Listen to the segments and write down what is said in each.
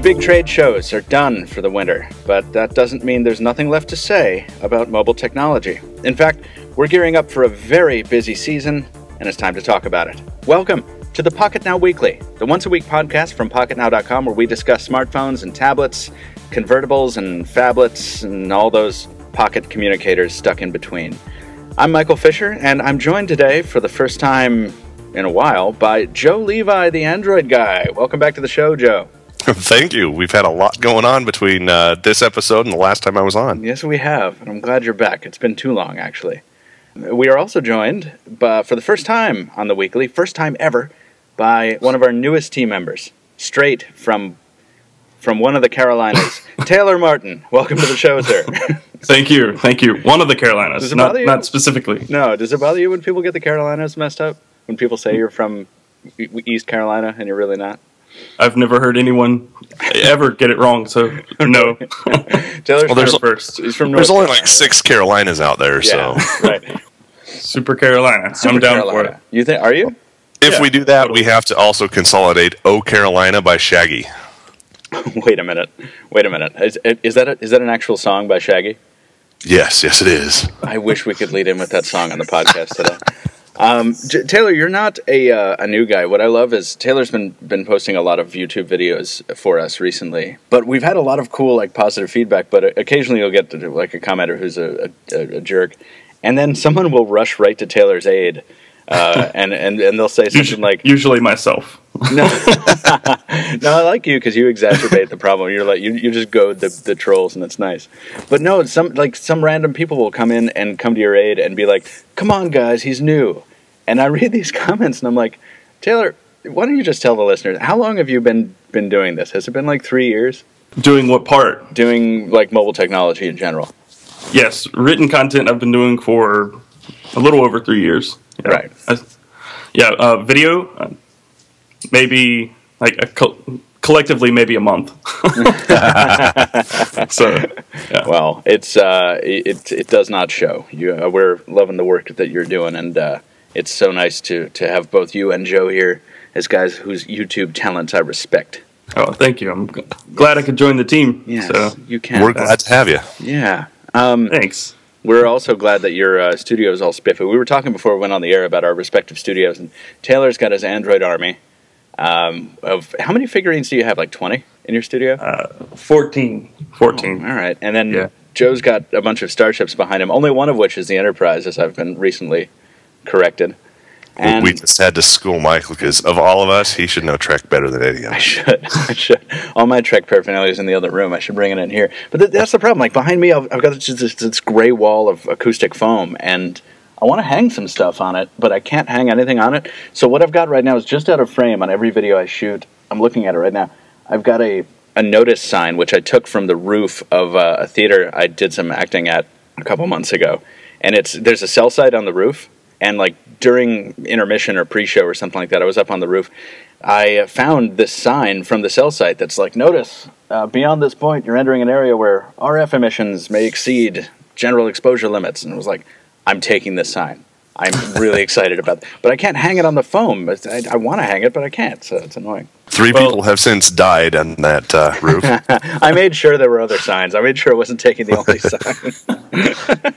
Big trade shows are done for the winter, but that doesn't mean there's nothing left to say about mobile technology. In fact, we're gearing up for a very busy season, and it's time to talk about it. Welcome to the Pocketnow Weekly, the once-a-week podcast from Pocketnow.com where we discuss smartphones and tablets, convertibles and phablets, and all those pocket communicators stuck in between. I'm Michael Fisher, and I'm joined today for the first time in a while by Joe Levi, the Android guy. Welcome back to the show, Joe. Thank you. We've had a lot going on between this episode and the last time I was on. Yes, we have. And I'm glad you're back. It's been too long, actually. We are also joined for the first time on the Weekly, first time ever, by one of our newest team members, straight from one of the Carolinas, Taylor Martin. Welcome to the show, sir. Thank you. One of the Carolinas, not specifically. No, does it bother you when people get the Carolinas messed up? When people say you're from East Carolina and you're really not? I've never heard anyone ever get it wrong, so no. Taylor's first. He's from North There's only Carolina. like 6 Carolinas out there, yeah, so. Right. Super Carolina. I'm down for it. You think? Are you? If we do that, we have to also consolidate "Oh Carolina" by Shaggy. Wait a minute. Is that an actual song by Shaggy? Yes, it is. I wish we could lead in with that song on the podcast today. Taylor, you're not a new guy. What I love is Taylor's been posting a lot of YouTube videos for us recently, but we've had a lot of cool positive feedback. But occasionally you'll get a commenter who's a jerk, and then someone will rush right to Taylor's aid, and they'll say something like, usually myself. No, I like you because you exacerbate the problem. You're like you just goad the trolls, and it's nice. But no, some random people will come in and come to your aid and be like, "Come on, guys, he's new." And I read these comments, and I'm like, Taylor, why don't you just tell the listeners how long have you been doing this? Has it been 3 years? Doing what part? Doing mobile technology in general. Yes, written content I've been doing for a little over 3 years. Yeah. Right. Video. Maybe collectively maybe a month. So, yeah. Well, it does not show. We're loving the work that you're doing, and it's so nice to have both you and Joe here as guys whose YouTube talents I respect. Oh, thank you. I'm glad I could join the team. Yes, so. you can. We're glad to have you. Yeah. Thanks. We're also glad that your studio is all spiffy. We were talking before we went on the air about our respective studios, and Taylor's got his Android army. Of how many figurines do you have? 20 in your studio? 14. Oh, all right. And then Joe's got a bunch of starships behind him, only one of which is the Enterprise, as I've been recently corrected. And we just had to school Michael because of all of us, he should know Trek better than any of us. I should. All my Trek paraphernalia is in the other room. I should bring it in here. But that's the problem. Behind me, I've got this gray wall of acoustic foam, and I want to hang some stuff on it, but I can't hang anything on it. So what I've got right now is just out of frame on every video I shoot. I'm looking at it right now. I've got a notice sign, which I took from the roof of a theater I did some acting at a couple months ago. And there's a cell site on the roof, and during intermission or pre-show or something like that, I was up on the roof. I found this sign from the cell site that's notice, beyond this point, you're entering an area where RF emissions may exceed general exposure limits. And it was I'm taking this sign. I'm really excited about it. But I can't hang it on the foam. I want to hang it, but I can't, so it's annoying. 3 people have since died on that roof. I made sure there were other signs. I made sure I wasn't taking the only sign.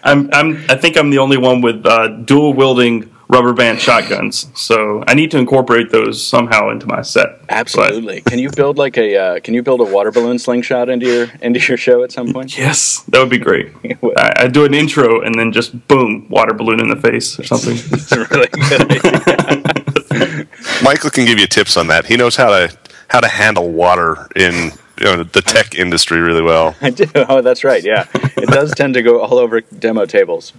I think I'm the only one with dual-wielding rubber band shotguns, so I need to incorporate those somehow into my set. Absolutely. Can you build a water balloon slingshot into your show at some point? Yes, that would be great. I do an intro and then just boom, water balloon in the face or something. It's a really good idea. Michael can give you tips on that. He knows how to handle water in the tech industry really well. I do. Oh, that's right. Yeah, it does tend to go all over demo tables.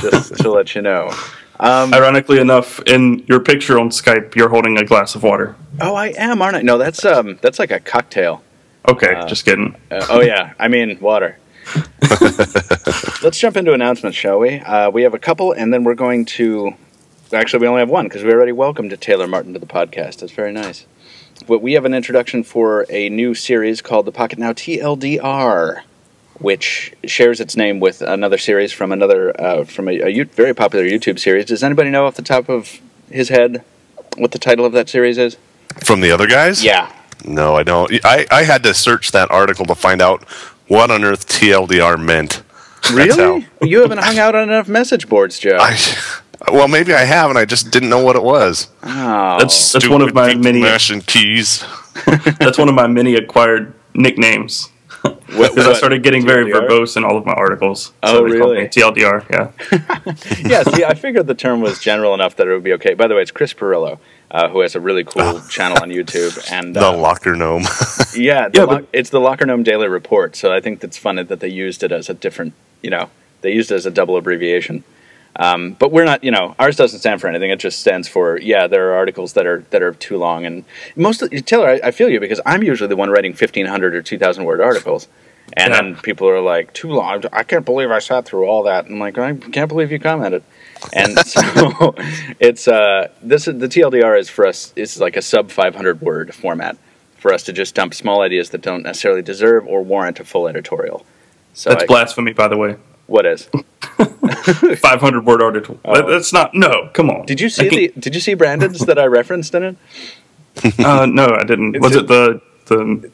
Just to let you know. Ironically enough, in your picture on Skype, you're holding a glass of water. Oh, I am, aren't I? No, that's like a cocktail. Okay, just kidding. Oh yeah, I mean water. Let's jump into announcements, shall we? We have a couple, and then we're going to... Actually, we only have one, because we already welcomed Taylor Martin to the podcast. That's very nice. We have an introduction for a new series called the Pocketnow TLDR, which shares its name with another series from a very popular YouTube series. Does anybody know off the top of his head what the title of that series is? From the other guys? Yeah. No, I don't. I had to search that article to find out what on earth TLDR meant. Really? You haven't hung out on enough message boards, Joe. Well, maybe I have, and I just didn't know what it was. Oh. That's one of my many mashing keys. That's one of my many acquired nicknames. Because I started getting very verbose in all of my articles. Oh, really? TLDR, yeah. Yeah, see, I figured the term was general enough that it would be okay. By the way, it's Chris Perillo, who has a really cool channel on YouTube. And the Locker Gnome. Yeah, it's the Locker Gnome Daily Report, so I think that's funny that they used it as a different, they used it as a double abbreviation. But we're not, ours doesn't stand for anything. It just stands for, there are articles that are too long. And Taylor, I feel you, because I'm usually the one writing 1,500 or 2,000 word articles. And then people are like, too long. I can't believe I sat through all that. And I'm like, I can't believe you commented. And so it's, the TLDR is for us, it's like a sub 500 word format for us to just dump small ideas that don't necessarily deserve or warrant a full editorial. So that's blasphemy, by the way. What is? 500 word article. That's not. No, come on. Did you see Brandon's that I referenced in it? No, I didn't. Was it the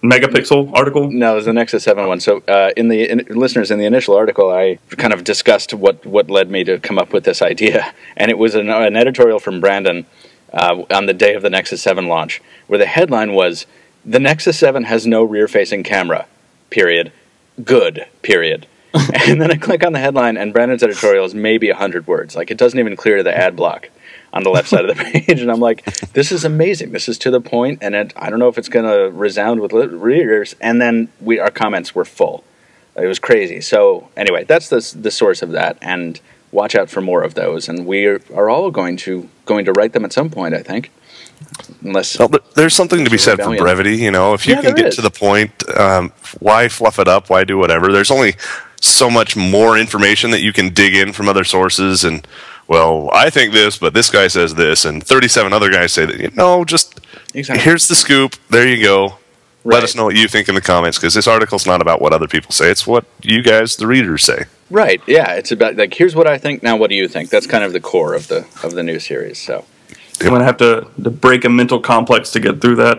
megapixel article? No, it was the Nexus 7 one. So, listeners, in the initial article, I kind of discussed what led me to come up with this idea, and it was an editorial from Brandon on the day of the Nexus 7 launch, where the headline was, "The Nexus 7 has no rear-facing camera. Period. Good. Period." And then I click on the headline, and Brandon's editorial is maybe 100 words. Like, it doesn't even clear the ad block on the left side of the page. And I'm like, this is amazing. This is to the point, and I don't know if it's going to resound with readers. And then our comments were full. It was crazy. So anyway, that's the source of that. And watch out for more of those. And we are all going to write them at some point, I think. Unless there's something to be said for brevity. If you can get to the point, why fluff it up? Why do whatever? There's only so much more information that you can dig in from other sources, and I think this, but this guy says this, and 37 other guys say that. Just here's the scoop. There you go. Right. Let us know what you think in the comments, because this article's not about what other people say. It's what you guys, the readers, say. Right. Yeah. It's about here's what I think. Now, what do you think? That's kind of the core of the new series. So. I'm going to have to break a mental complex to get through that.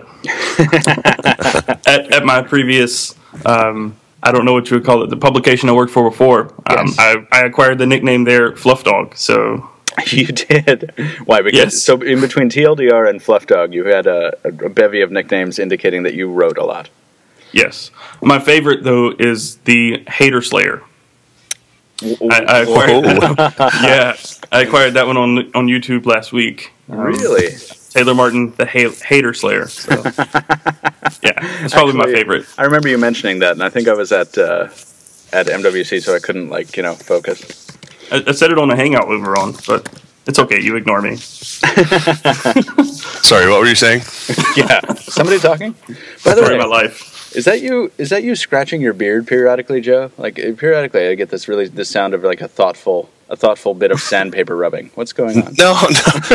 At my previous, I don't know what you would call it, the publication I worked for before, yes. I acquired the nickname there, Fluff Dog. So you did? Why? Because yes. So in between TLDR and Fluff Dog, you had a bevy of nicknames indicating that you wrote a lot. Yes. My favorite, though, is the Hater Slayer. I acquired I acquired that one on YouTube last week. Really? Taylor Martin, the Hater Slayer. So, yeah, it's probably my favorite. I remember you mentioning that, and I think I was at MWC, so I couldn't focus. I said it on a hangout we were on, but it's okay. You ignore me. Sorry, what were you saying? Yeah, somebody talking. By the way, my life. Is that you scratching your beard periodically, Joe? Periodically, I get this sound of a thoughtful bit of sandpaper rubbing. What's going on? No,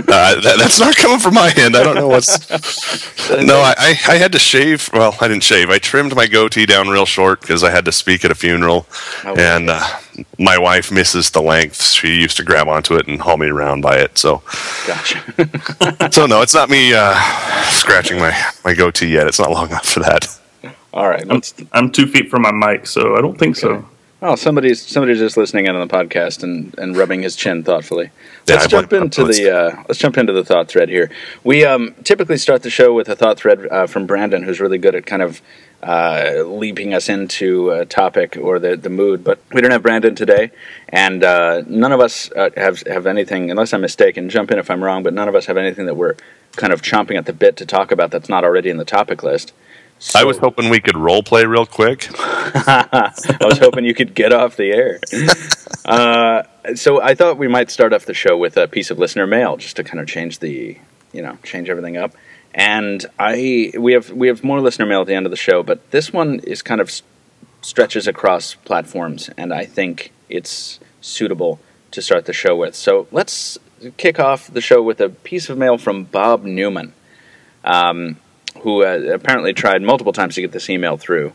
that's not coming from my end. I don't know what's. No, I had to shave. Well, I didn't shave. I trimmed my goatee down real short because I had to speak at a funeral, and my wife misses the length. She used to grab onto it and haul me around by it. So, gotcha. So no, it's not me scratching my goatee yet. It's not long enough for that. All right, I'm 2 feet from my mic, so I don't think so. Oh, somebody's just listening in on the podcast and rubbing his chin thoughtfully. Let's jump into the thought thread here. We typically start the show with a thought thread from Brandon, who's really good at kind of leaping us into a topic or the mood. But we don't have Brandon today, and none of us have anything, unless I'm mistaken. Jump in if I'm wrong, but none of us have anything that we're kind of chomping at the bit to talk about that's not already in the topic list. So, I was hoping we could role play real quick. I was hoping you could get off the air. So I thought we might start off the show with a piece of listener mail, just to kind of change everything up. And we have more listener mail at the end of the show, but this one is kind of stretches across platforms, and I think it's suitable to start the show with. So let's kick off the show with a piece of mail from Bob Newman. who apparently tried multiple times to get this email through,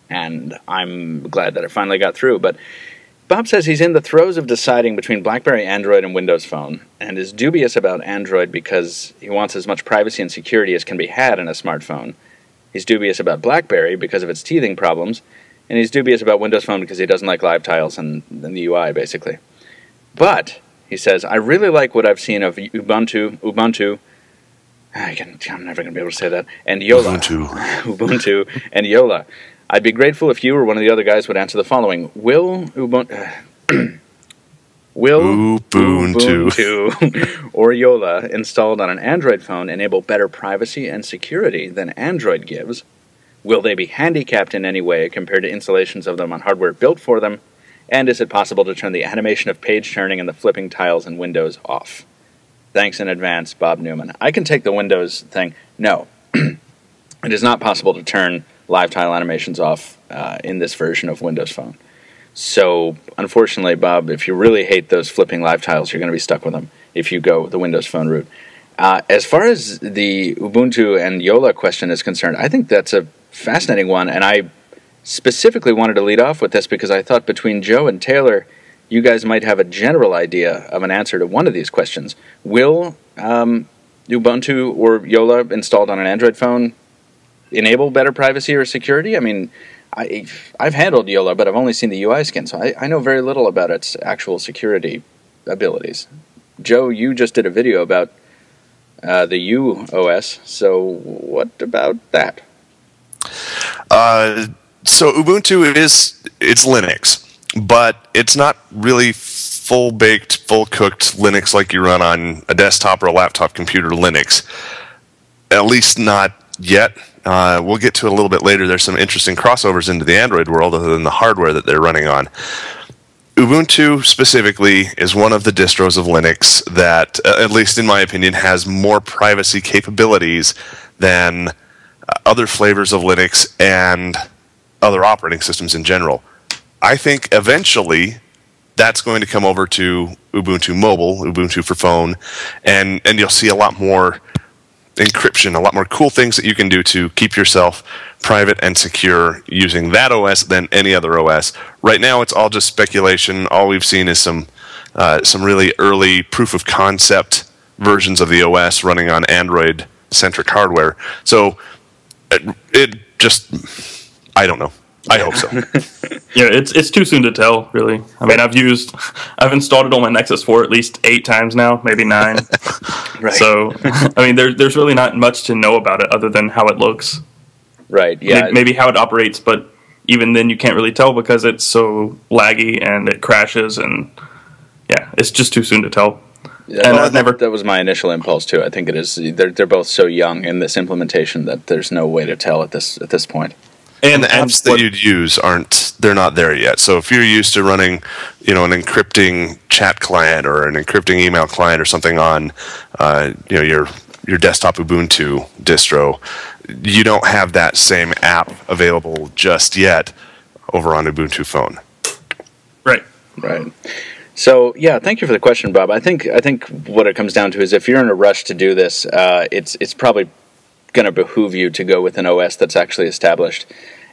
and I'm glad that it finally got through. But Bob says he's in the throes of deciding between BlackBerry, Android, and Windows Phone, and is dubious about Android because he wants as much privacy and security as can be had in a smartphone. He's dubious about BlackBerry because of its teething problems, and he's dubious about Windows Phone because he doesn't like live tiles and the UI, basically. But, he says, I really like what I've seen of Ubuntu, I'm never going to be able to say that, and Yola. Ubuntu and Yola. I'd be grateful if you or one of the other guys would answer the following. Will Ubuntu or Yola installed on an Android phone enable better privacy and security than Android gives? Will they be handicapped in any way compared to installations of them on hardware built for them? And is it possible to turn the animation of page turning and the flipping tiles in Windows off? Thanks in advance, Bob Newman. I can take the Windows thing. No. It is not possible to turn live tile animations off in this version of Windows Phone. So, unfortunately, Bob, if you really hate those flipping live tiles, you're going to be stuck with them if you go the Windows Phone route. As far as the Ubuntu and Yola question is concerned, I think that's a fascinating one, and I specifically wanted to lead off with this because I thought between Joe and Taylor, you guys might have a general idea of an answer to one of these questions. Will Ubuntu or Yola installed on an Android phone enable better privacy or security? I mean, I've handled Yola, but I've only seen the UI skin, so I know very little about its actual security abilities. Joe, you just did a video about the UOS, so what about that? So Ubuntu it's Linux, but it's not really full-baked, full-cooked Linux like you run on a desktop or a laptop computer Linux. At least not yet. We'll get to it a little bit later. There's some interesting crossovers into the Android world other than the hardware that they're running on. Ubuntu specifically is one of the distros of Linux that, at least in my opinion, has more privacy capabilities than other flavors of Linux and other operating systems in general. I think eventually that's going to come over to Ubuntu Mobile, Ubuntu for phone, and you'll see a lot more encryption, a lot more cool things that you can do to keep yourself private and secure using that OS than any other OS. Right now, it's all just speculation. All we've seen is some really early proof of concept versions of the OS running on Android-centric hardware. So it just, I don't know. I hope so. Yeah, it's too soon to tell, really. I mean, I've installed it on my Nexus 4 at least 8 times now, maybe 9. Right. So, I mean, there's really not much to know about it other than how it looks. Right, yeah. Maybe how it operates, but even then you can't really tell because it's so laggy and it crashes, and yeah, it's just too soon to tell. Yeah, and that was my initial impulse too. I think it is. They're both so young in this implementation that there's no way to tell at this point. And the apps that you'd use they're not there yet. So if you're used to running, an encrypting chat client or an encrypting email client or something on, your desktop Ubuntu distro, you don't have that same app available just yet over on Ubuntu Phone. Right. So yeah, thank you for the question, Bob. I think what it comes down to is if you're in a rush to do this, it's probably going to behoove you to go with an OS that's actually established.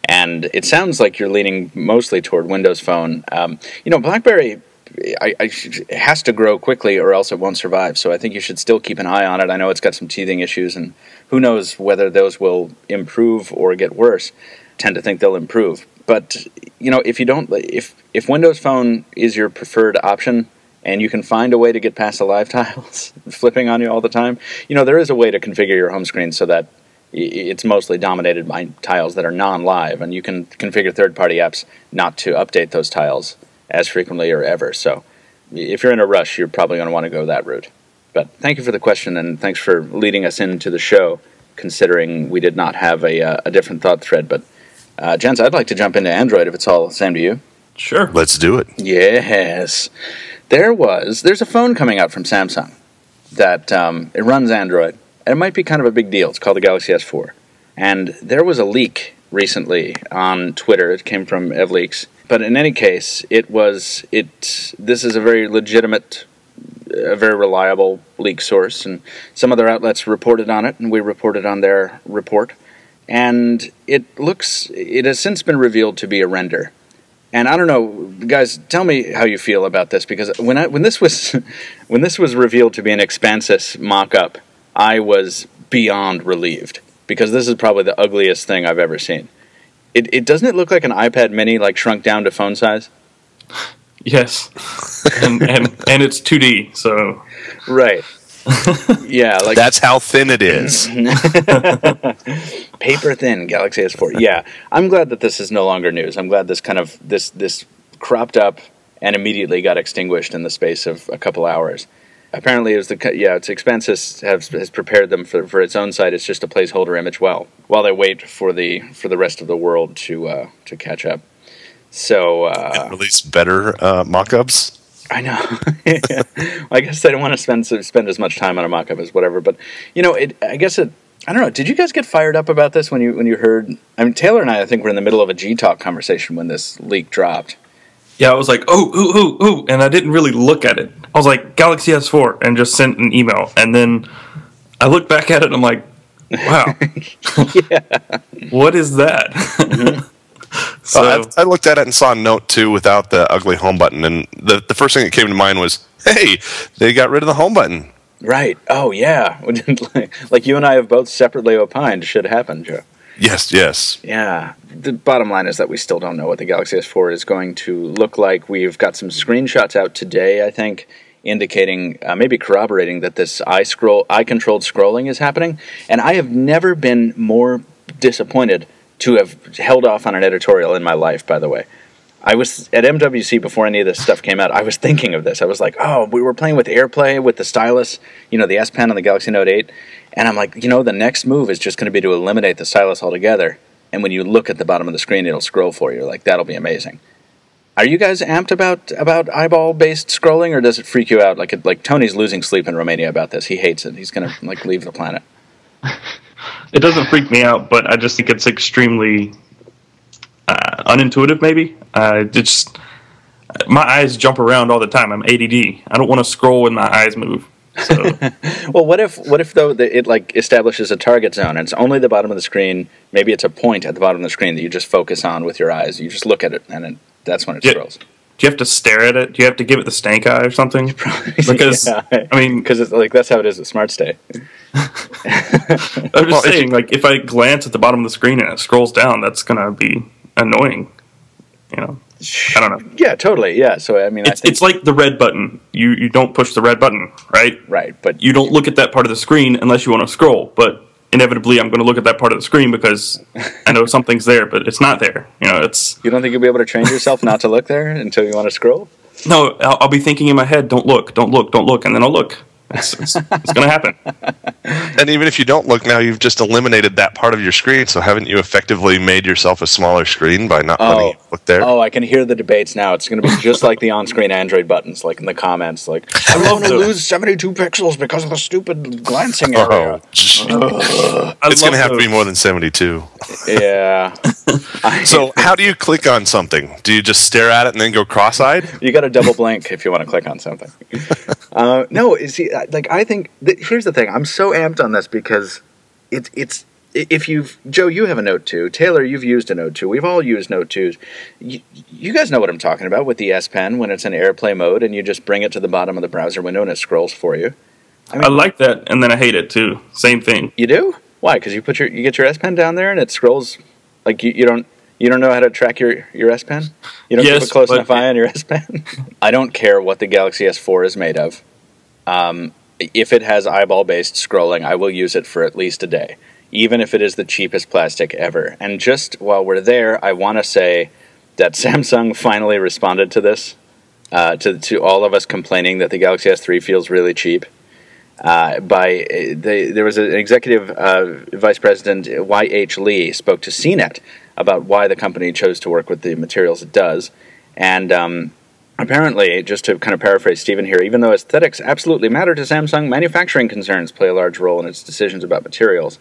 And it sounds like you're leaning mostly toward Windows Phone. BlackBerry has to grow quickly or else it won't survive. So I think you should still keep an eye on it. I know it's got some teething issues, and who knows whether those will improve or get worse. I tend to think they'll improve. But, if Windows Phone is your preferred option, and you can find a way to get past the live tiles flipping on you all the time, there is a way to configure your home screen so that it's mostly dominated by tiles that are non-live, and you can configure third-party apps not to update those tiles as frequently or ever. So if you're in a rush, you're probably going to want to go that route. But thank you for the question, and thanks for leading us into the show, considering we did not have a different thought thread. But, gents, I'd like to jump into Android if it's all the same to you. Sure. Let's do it. Yes. There's a phone coming out from Samsung that it runs Android. And it might be kind of a big deal. It's called the Galaxy S4. And there was a leak recently on Twitter. It came from EvLeaks. But in any case, this is a very legitimate a very reliable leak source, and some other outlets reported on it, and we reported on their report. And it has since been revealed to be a render. And I don't know, guys, tell me how you feel about this, because when this was revealed to be an Expansys mock-up, I was beyond relieved, because this is probably the ugliest thing I've ever seen. It doesn't it look like an iPad Mini, like shrunk down to phone size? Yes, and it's 2D, so right. Yeah, like that's how thin it is. Paper thin Galaxy S4. Yeah, I'm glad that this is no longer news. I'm glad this cropped up and immediately got extinguished in the space of a couple hours. Apparently, it's Expansys has prepared them for its own site. It's just a placeholder image while they wait for the rest of the world to catch up. So and release better mock-ups. I know. I guess I don't want to spend as much time on a mock-up as whatever. But I don't know. Did you guys get fired up about this when you heard? I mean, Taylor and I think were in the middle of a G-Talk conversation when this leak dropped. Yeah, I was like, ooh, and I didn't really look at it. I was like, Galaxy S4, and just sent an email. And then I looked back at it, and I'm like, wow. Yeah. What is that? Mm-hmm. So I looked at it and saw a note, too, without the ugly home button. And the first thing that came to mind was, hey, they got rid of the home button. Right. Oh, yeah. Like you and I have both separately opined should happen, Joe. Yes. Yeah. The bottom line is that we still don't know what the Galaxy S4 is going to look like. We've got some screenshots out today, I think, indicating, maybe corroborating that this eye-controlled scrolling is happening. And I have never been more disappointed to have held off on an editorial in my life, by the way. I was at MWC before any of this stuff came out. I was thinking of this. I was like, oh, we were playing with AirPlay with the stylus, the S Pen on the Galaxy Note 8. And I'm like, the next move is just going to be to eliminate the stylus altogether. And when you look at the bottom of the screen, it'll scroll for you. Like, that'll be amazing. Are you guys amped about eyeball-based scrolling, or does it freak you out? Like Tony's losing sleep in Romania about this. He hates it. He's going to leave the planet. It doesn't freak me out, but I just think it's extremely unintuitive, maybe. My eyes jump around all the time. I'm ADD. I don't want to scroll when my eyes move. So. Well, what if though it establishes a target zone and it's only the bottom of the screen? Maybe it's a point at the bottom of the screen that you just focus on with your eyes. You just look at it, and that's when it scrolls. Do you have to stare at it? Do you have to give it the stank eye or something? Because because that's how it is at Smart Stay. I'm just saying, if I glance at the bottom of the screen and it scrolls down, that's gonna be annoying. I don't know. Yeah, totally. Yeah. So I think it's like the red button. You don't push the red button, right? Right. But you don't look at that part of the screen unless you want to scroll. But inevitably, I'm going to look at that part of the screen because I know something's there, but it's not there. It's. You don't think you'll be able to train yourself not to look there until you want to scroll? No, I'll be thinking in my head, don't look, and then I'll look. It's going to happen. And even if you don't look now, you've just eliminated that part of your screen. So haven't you effectively made yourself a smaller screen by not letting you look there? Oh, I can hear the debates now. It's going to be just like the on-screen Android buttons, like in the comments. Like, I want to lose 72 pixels because of the stupid glancing area. It's going to have to be more than 72. Yeah. So how do you click on something? Do you just stare at it and then go cross-eyed? You got to double blink if you want to click on something. No, see, I think here's the thing. I'm so amped on this because it's if Joe, you have a Note 2. Taylor, you've used a Note 2. We've all used Note 2s. You guys know what I'm talking about with the S Pen when it's in AirPlay mode and you just bring it to the bottom of the browser window and it scrolls for you. I like that, and then I hate it too. Same thing. You do? Why? Because you get your S Pen down there and it scrolls like you don't know how to track your S Pen? You don't keep a close enough eye on your S Pen? I don't care what the Galaxy S4 is made of. If it has eyeball-based scrolling, I will use it for at least a day, even if it is the cheapest plastic ever. And just while we're there, I want to say that Samsung finally responded to this, to all of us complaining that the Galaxy S3 feels really cheap. There was an executive vice president, Y.H. Lee, spoke to CNET about why the company chose to work with the materials it does. And apparently, just to kind of paraphrase Stephen here, even though aesthetics absolutely matter to Samsung, manufacturing concerns play a large role in its decisions about materials.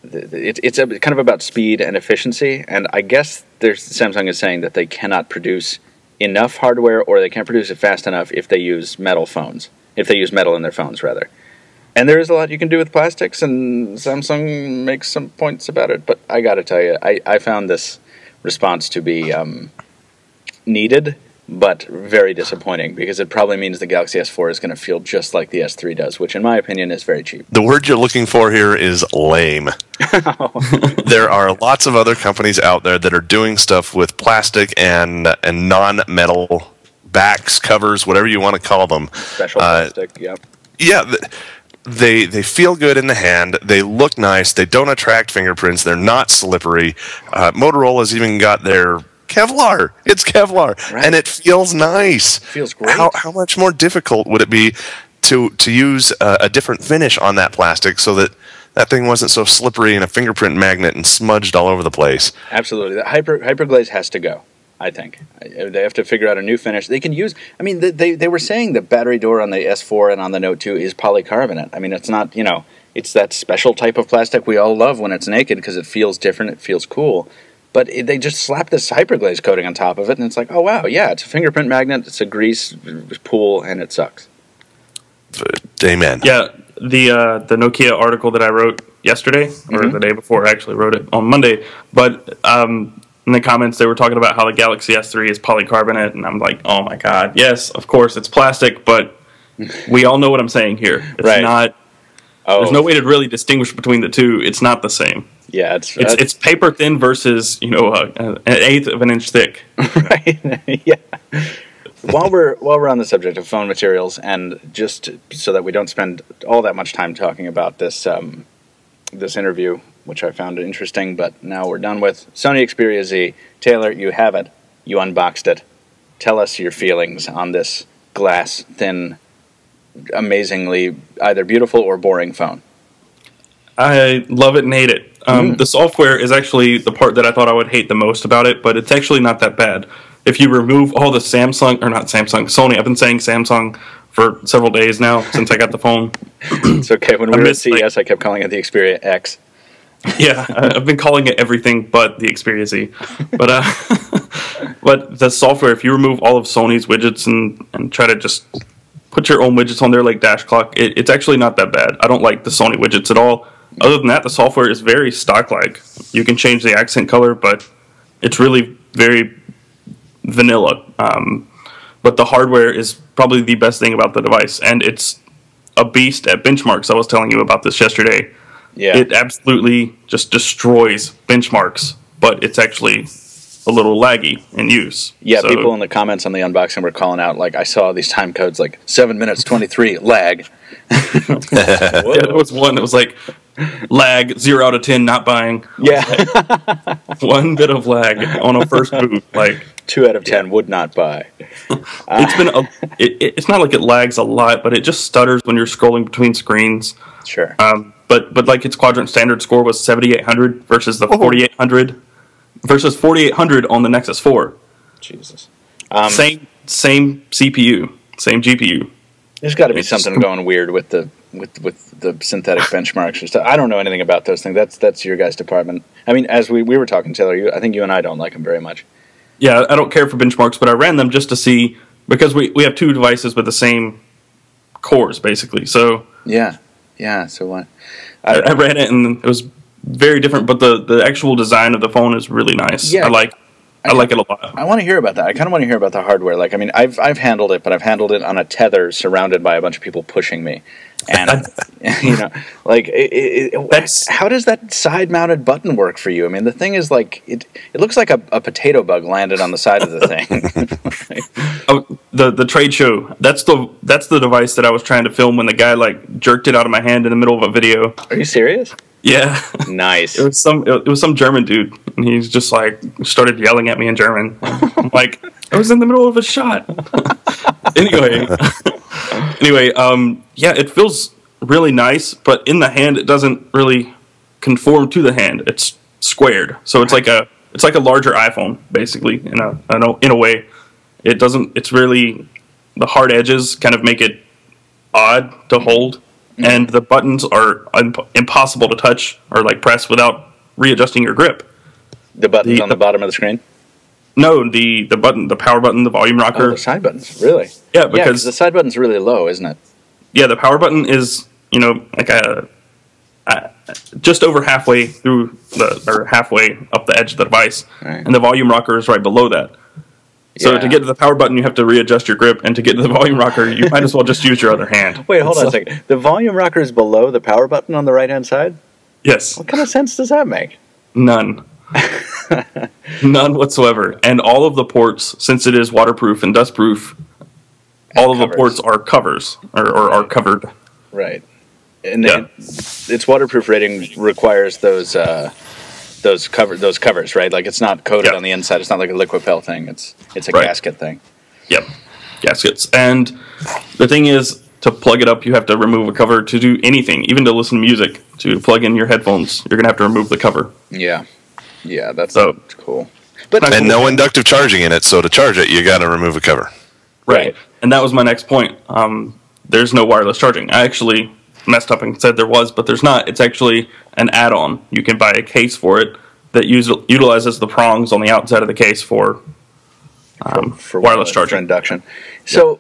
It's kind of about speed and efficiency, and I guess Samsung is saying that they cannot produce enough hardware or they can't produce it fast enough if they use metal phones. if they use metal in their phones, rather. And there is a lot you can do with plastics, and Samsung makes some points about it. But I got to tell you, I found this response to be needed, but very disappointing, because it probably means the Galaxy S4 is going to feel just like the S3 does, which in my opinion is very cheap. The word you're looking for here is lame. There are lots of other companies out there that are doing stuff with plastic and non-metal backs, covers, whatever you want to call them. Special plastic, yep. Yeah, they feel good in the hand. They look nice. They don't attract fingerprints. They're not slippery. Motorola's even got their Kevlar. It's Kevlar, right. And it feels nice. It feels great. How much more difficult would it be to use a different finish on that plastic so that thing wasn't so slippery and a fingerprint magnet and smudged all over the place? Absolutely. The hyperglaze has to go, I think. They have to figure out a new finish. They can use, I mean, they were saying the battery door on the S4 and on the Note 2 is polycarbonate. I mean, it's not, it's that special type of plastic we all love when it's naked because it feels different, it feels cool. But they just slap this hyperglaze coating on top of it, and it's like, oh, wow, yeah, it's a fingerprint magnet, it's a grease pool, and it sucks. Amen. Yeah, the Nokia article that I wrote yesterday, or the day before, I actually wrote it on Monday, but in the comments they were talking about how the Galaxy S3 is polycarbonate, and I'm like, oh my god, yes, of course, it's plastic, but we all know what I'm saying here. It's not... There's no way to really distinguish between the two. It's not the same. Yeah, it's paper thin versus an eighth of an inch thick. Right. Yeah. While we're on the subject of phone materials, and just so that we don't spend all that much time talking about this this interview, which I found interesting, but now we're done with Sony Xperia Z. Taylor, you have it. You unboxed it. Tell us your feelings on this glass thin, amazingly either beautiful or boring phone. I love it and hate it. The software is actually the part that I thought I would hate the most about it, but it's actually not that bad. If you remove all the Sony, I've been saying Samsung for several days now since I got the phone. It's okay. When we were at CES, I kept calling it the Xperia X. Yeah, I've been calling it everything but the Xperia Z. But the software, if you remove all of Sony's widgets and try to just put your own widgets on there like Dash Clock, it's actually not that bad. I don't like the Sony widgets at all. Other than that, the software is very stock-like. You can change the accent color, but it's really very vanilla. But the hardware is probably the best thing about the device, and it's a beast at benchmarks. I was telling you about this yesterday. Yeah. It absolutely just destroys benchmarks, but it's actually a little laggy in use. Yeah, so, people in the comments on the unboxing were calling out, like, I saw these time codes, like, 7 minutes 23, lag. Yeah, there was one that was like, lag, 0 out of 10, not buying. Yeah. Like, one bit of lag on a first boot. Like 2 out of 10 would not buy. It's not like it lags a lot, but it just stutters when you're scrolling between screens. Sure. But like its quadrant standard score was 7,800 versus the 4,800 versus 4,800 on the Nexus 4. Jesus. Same CPU, same GPU. There's got to be something going weird with the synthetic benchmarks or stuff. I don't know anything about those things. That's your guys' department. I mean, as we were talking, Taylor, I think you and I don't like them very much. Yeah, I don't care for benchmarks, but I ran them just to see, because we have two devices with the same cores, basically. So yeah. So what? I ran it, and it was very different, but the actual design of the phone is really nice. Yeah, I like it a lot. I want to hear about that. I kind of want to hear about the hardware. Like, I mean, I've handled it, but I've handled it on a tether surrounded by a bunch of people pushing me. And, like, how does that side-mounted button work for you? I mean, the thing is, like, it looks like a potato bug landed on the side of the thing. Oh, the trade show. That's the device that I was trying to film when the guy, like, jerked it out of my hand in the middle of a video. Are you serious? Yeah. Nice. It was some German dude, and he's just like started yelling at me in German. I'm like, I was in the middle of a shot. Anyway, yeah, it feels really nice, but in the hand it doesn't really conform to the hand. It's squared, so it's like a larger iPhone basically in a way. It doesn't. It's really, the hard edges kind of make it odd to hold. And the buttons are impossible to touch or like press without readjusting your grip. The buttons on the bottom of the screen? No, the button, the power button, the volume rocker. Oh, the side buttons, really? Yeah, because the side button's really low, isn't it? Yeah, the power button is, like just over halfway through or halfway up the edge of the device, right. And the volume rocker is right below that. So to get to the power button, you have to readjust your grip, and to get to the volume rocker, you might as well just use your other hand. Wait, hold on a second. The volume rocker is below the power button on the right-hand side? Yes. What kind of sense does that make? None. None whatsoever. And all of the ports, since it is waterproof and dustproof, all of the ports are covers, or are covered. Right. And its waterproof rating requires those covers, right? Like, it's not coated on the inside. It's not like a Liquipel thing. It's a gasket thing. Yep, gaskets. And the thing is, to plug it up, you have to remove a cover to do anything, even to listen to music. To plug in your headphones, you're going to have to remove the cover. Yeah, that's cool. And no inductive charging in it, so to charge it, you got to remove a cover. Right. And that was my next point. There's no wireless charging. I actually messed up and said there was, but there's not. It's actually an add-on. You can buy a case for it that utilizes the prongs on the outside of the case for wireless charging. For induction. So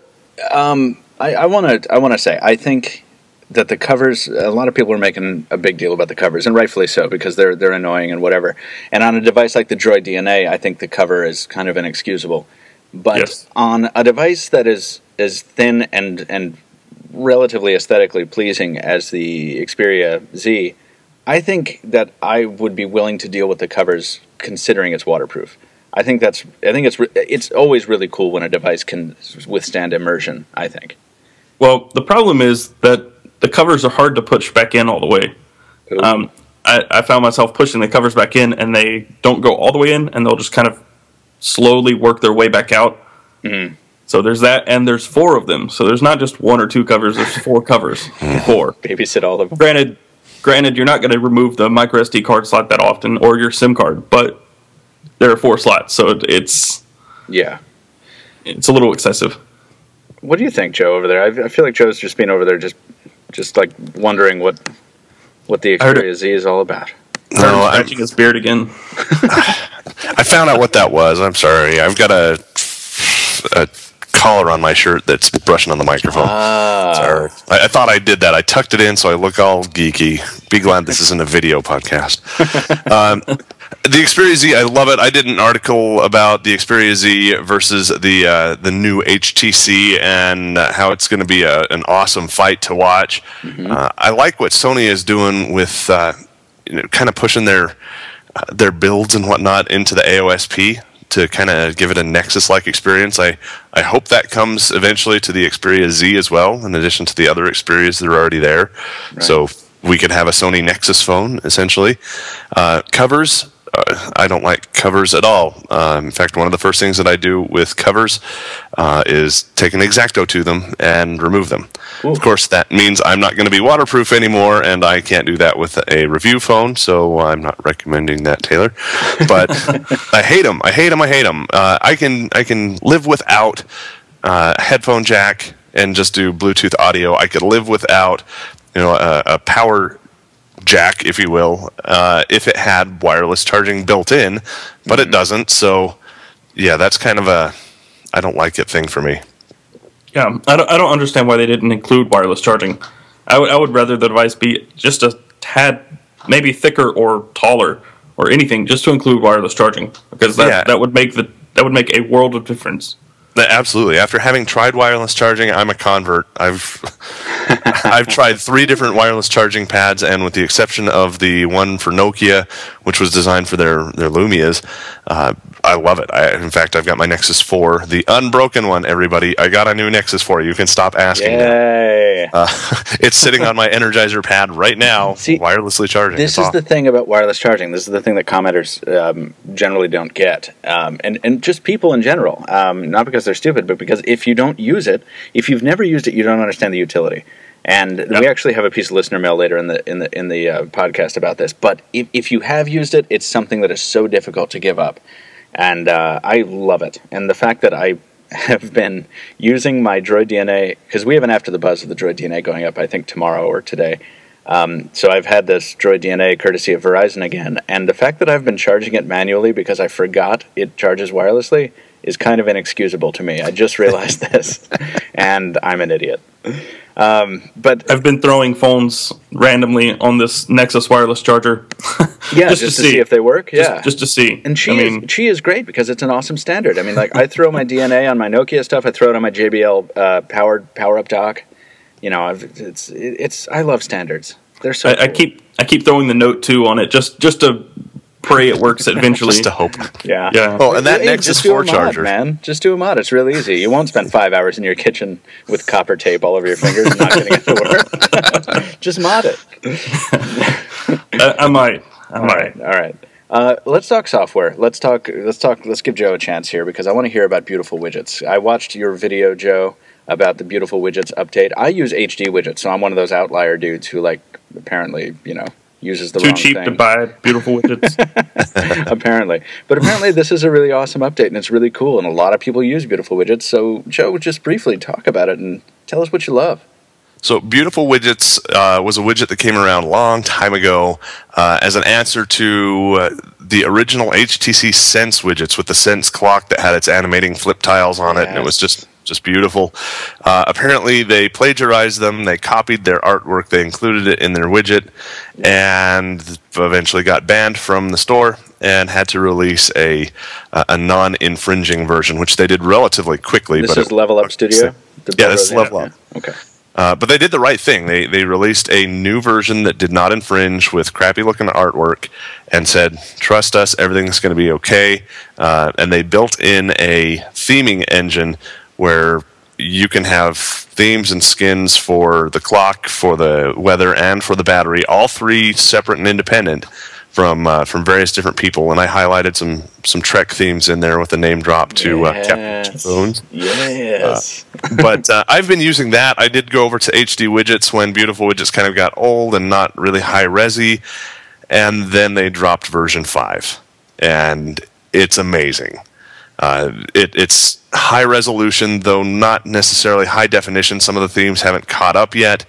I want to say, I think that the covers, a lot of people are making a big deal about the covers, and rightfully so, because they're annoying and whatever. And on a device like the Droid DNA, I think the cover is kind of inexcusable. But on a device that is as thin and relatively aesthetically pleasing as the Xperia Z, I think that I would be willing to deal with the covers, considering it's waterproof. I think it's always really cool when a device can withstand immersion, I think. Well, the problem is that the covers are hard to push back in all the way. I found myself pushing the covers back in, and they don't go all the way in, and they'll just kind of slowly work their way back out. Mm-hmm. So there's that, and there's 4 of them. So there's not just 1 or 2 covers, there's 4 covers. 4. Babysit all of them. Granted, you're not going to remove the micro SD card slot that often, or your SIM card, but there are 4 slots, so it's a little excessive. What do you think, Joe, over there? I feel like Joe's just been over there just like wondering what the Xperia Z is all about. No, I'm scratching his beard again. I found out what that was. I'm sorry. I've got a collar on my shirt that's brushing on the microphone. Sorry. I thought I did that. I tucked it in so I look all geeky. Be glad this isn't a video podcast. The Xperia Z, I love it. I did an article about the Xperia Z versus the new HTC and how it's going to be an awesome fight to watch. Mm-hmm. I like what Sony is doing with kind of pushing their builds and whatnot into the AOSP to kind of give it a Nexus-like experience. I hope that comes eventually to the Xperia Z as well, in addition to the other Xperias that are already there. Right. So we could have a Sony Nexus phone, essentially. Covers, I don't like covers at all. In fact, one of the first things that I do with covers is take an X-Acto to them and remove them. Ooh. Of course, that means I'm not going to be waterproof anymore, and I can't do that with a review phone, so I'm not recommending that, Taylor. But I hate them. I hate them. I can live without a headphone jack and just do Bluetooth audio. I could live without a power jack, if you will, if it had wireless charging built in, but it doesn't. So, yeah, that's kind of a I don't like it thing for me. Yeah, I don't understand why they didn't include wireless charging. I would rather the device be just a tad, maybe thicker or taller or anything, just to include wireless charging, because that would make a world of difference. Absolutely. After having tried wireless charging, I'm a convert. I've tried 3 different wireless charging pads, and with the exception of the one for Nokia, which was designed for their Lumias, I love it. In fact, I've got my Nexus 4, the unbroken one, everybody. I got a new Nexus 4. You can stop asking. Yay. It's sitting on my Energizer pad right now, wirelessly charging. This is the thing about wireless charging. This is the thing that commenters generally don't get. And just people in general. Not because they're stupid, but because if you don't use it, if you've never used it, you don't understand the utility. And we actually have a piece of listener mail later in the podcast about this. But if you have used it, it's something that is so difficult to give up. And I love it. And the fact that I have been using my Droid DNA, because we have an After the Buzz of the Droid DNA going up, I think, tomorrow or today. So I've had this Droid DNA courtesy of Verizon again, and the fact that I've been charging it manually because I forgot it charges wirelessly is kind of inexcusable to me. I just realized this, and I'm an idiot. But I've been throwing phones randomly on this Nexus wireless charger. Yeah, just to see if they work. Yeah, just to see. And Qi is great because it's an awesome standard. I mean, like I throw my DNA on my Nokia stuff. I throw it on my JBL powered power up dock. You know, it's I love standards. They're so. I keep throwing the Note 2 on it just to pray it works eventually. Just to hope. Yeah. Oh, and that Nexus 4 charger, man. Just do a mod. It's really easy. You won't spend 5 hours in your kitchen with copper tape all over your fingers and not getting it to work. Just mod it. I might. All right. Let's talk software. Let's give Joe a chance here because I want to hear about beautiful widgets. I watched your video, Joe, about the beautiful widgets update. I use HD widgets, so I'm one of those outlier dudes who apparently, uses the wrong thing. Too cheap to buy beautiful widgets. Apparently. But apparently this is a really awesome update, and it's really cool, and a lot of people use beautiful widgets. So, Joe, just briefly talk about it and tell us what you love. So Beautiful Widgets was a widget that came around a long time ago as an answer to the original HTC Sense widgets with the Sense clock that had its animating flip tiles on it, and it was just beautiful. Apparently they plagiarized them, they copied their artwork, they included it in their widget, and eventually got banned from the store and had to release a non-infringing version, which they did relatively quickly. This is Level Up Studio? Yeah, this is Level Up. Yeah. Okay. But they did the right thing. They released a new version that did not infringe with crappy-looking artwork and said, trust us, everything's going to be okay. And they built in a theming engine where you can have themes and skins for the clock, for the weather, and for the battery, all three separate and independent from various different people. And I highlighted some Trek themes in there with a name drop to Captain Phones. Yes. But I've been using that. I did go over to HD Widgets when Beautiful Widgets kind of got old and not really high-resi, and then they dropped version 5. And it's amazing. It's high resolution, though not necessarily high definition. Some of the themes haven't caught up yet.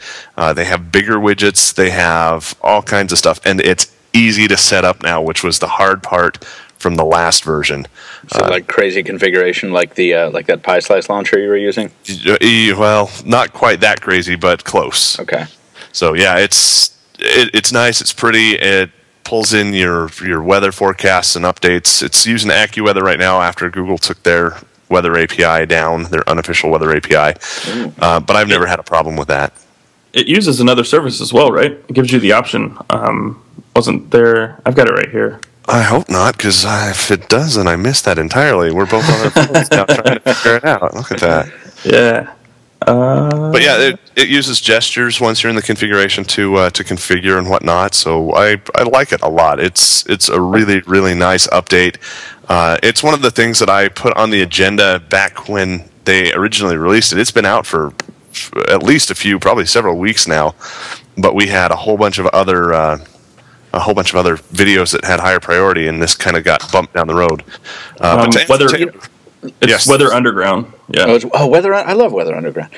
They have bigger widgets. They have all kinds of stuff. And it's easy to set up now, which was the hard part from the last version. So like crazy configuration, like the like that Pie Slice launcher you were using? Well, not quite that crazy, but close. Okay. So yeah, it's nice. It's pretty. It pulls in your weather forecasts and updates. It's using AccuWeather right now after Google took their weather API down, their unofficial weather API. But I've never had a problem with that. It uses another service as well, right? It gives you the option. Wasn't there? I've got it right here. I hope not, because if it does, then I missed that entirely. We're both on our phones now trying to figure it out. Look at that. Yeah. But yeah, it uses gestures once you're in the configuration to configure and whatnot. So I like it a lot. It's a really, really nice update. It's one of the things that I put on the agenda back when they originally released it. It's been out for at least probably several weeks now. But we had a whole bunch of other videos that had higher priority, and this kind of got bumped down the road. It's Weather Underground. Yeah. Weather. I love Weather Underground.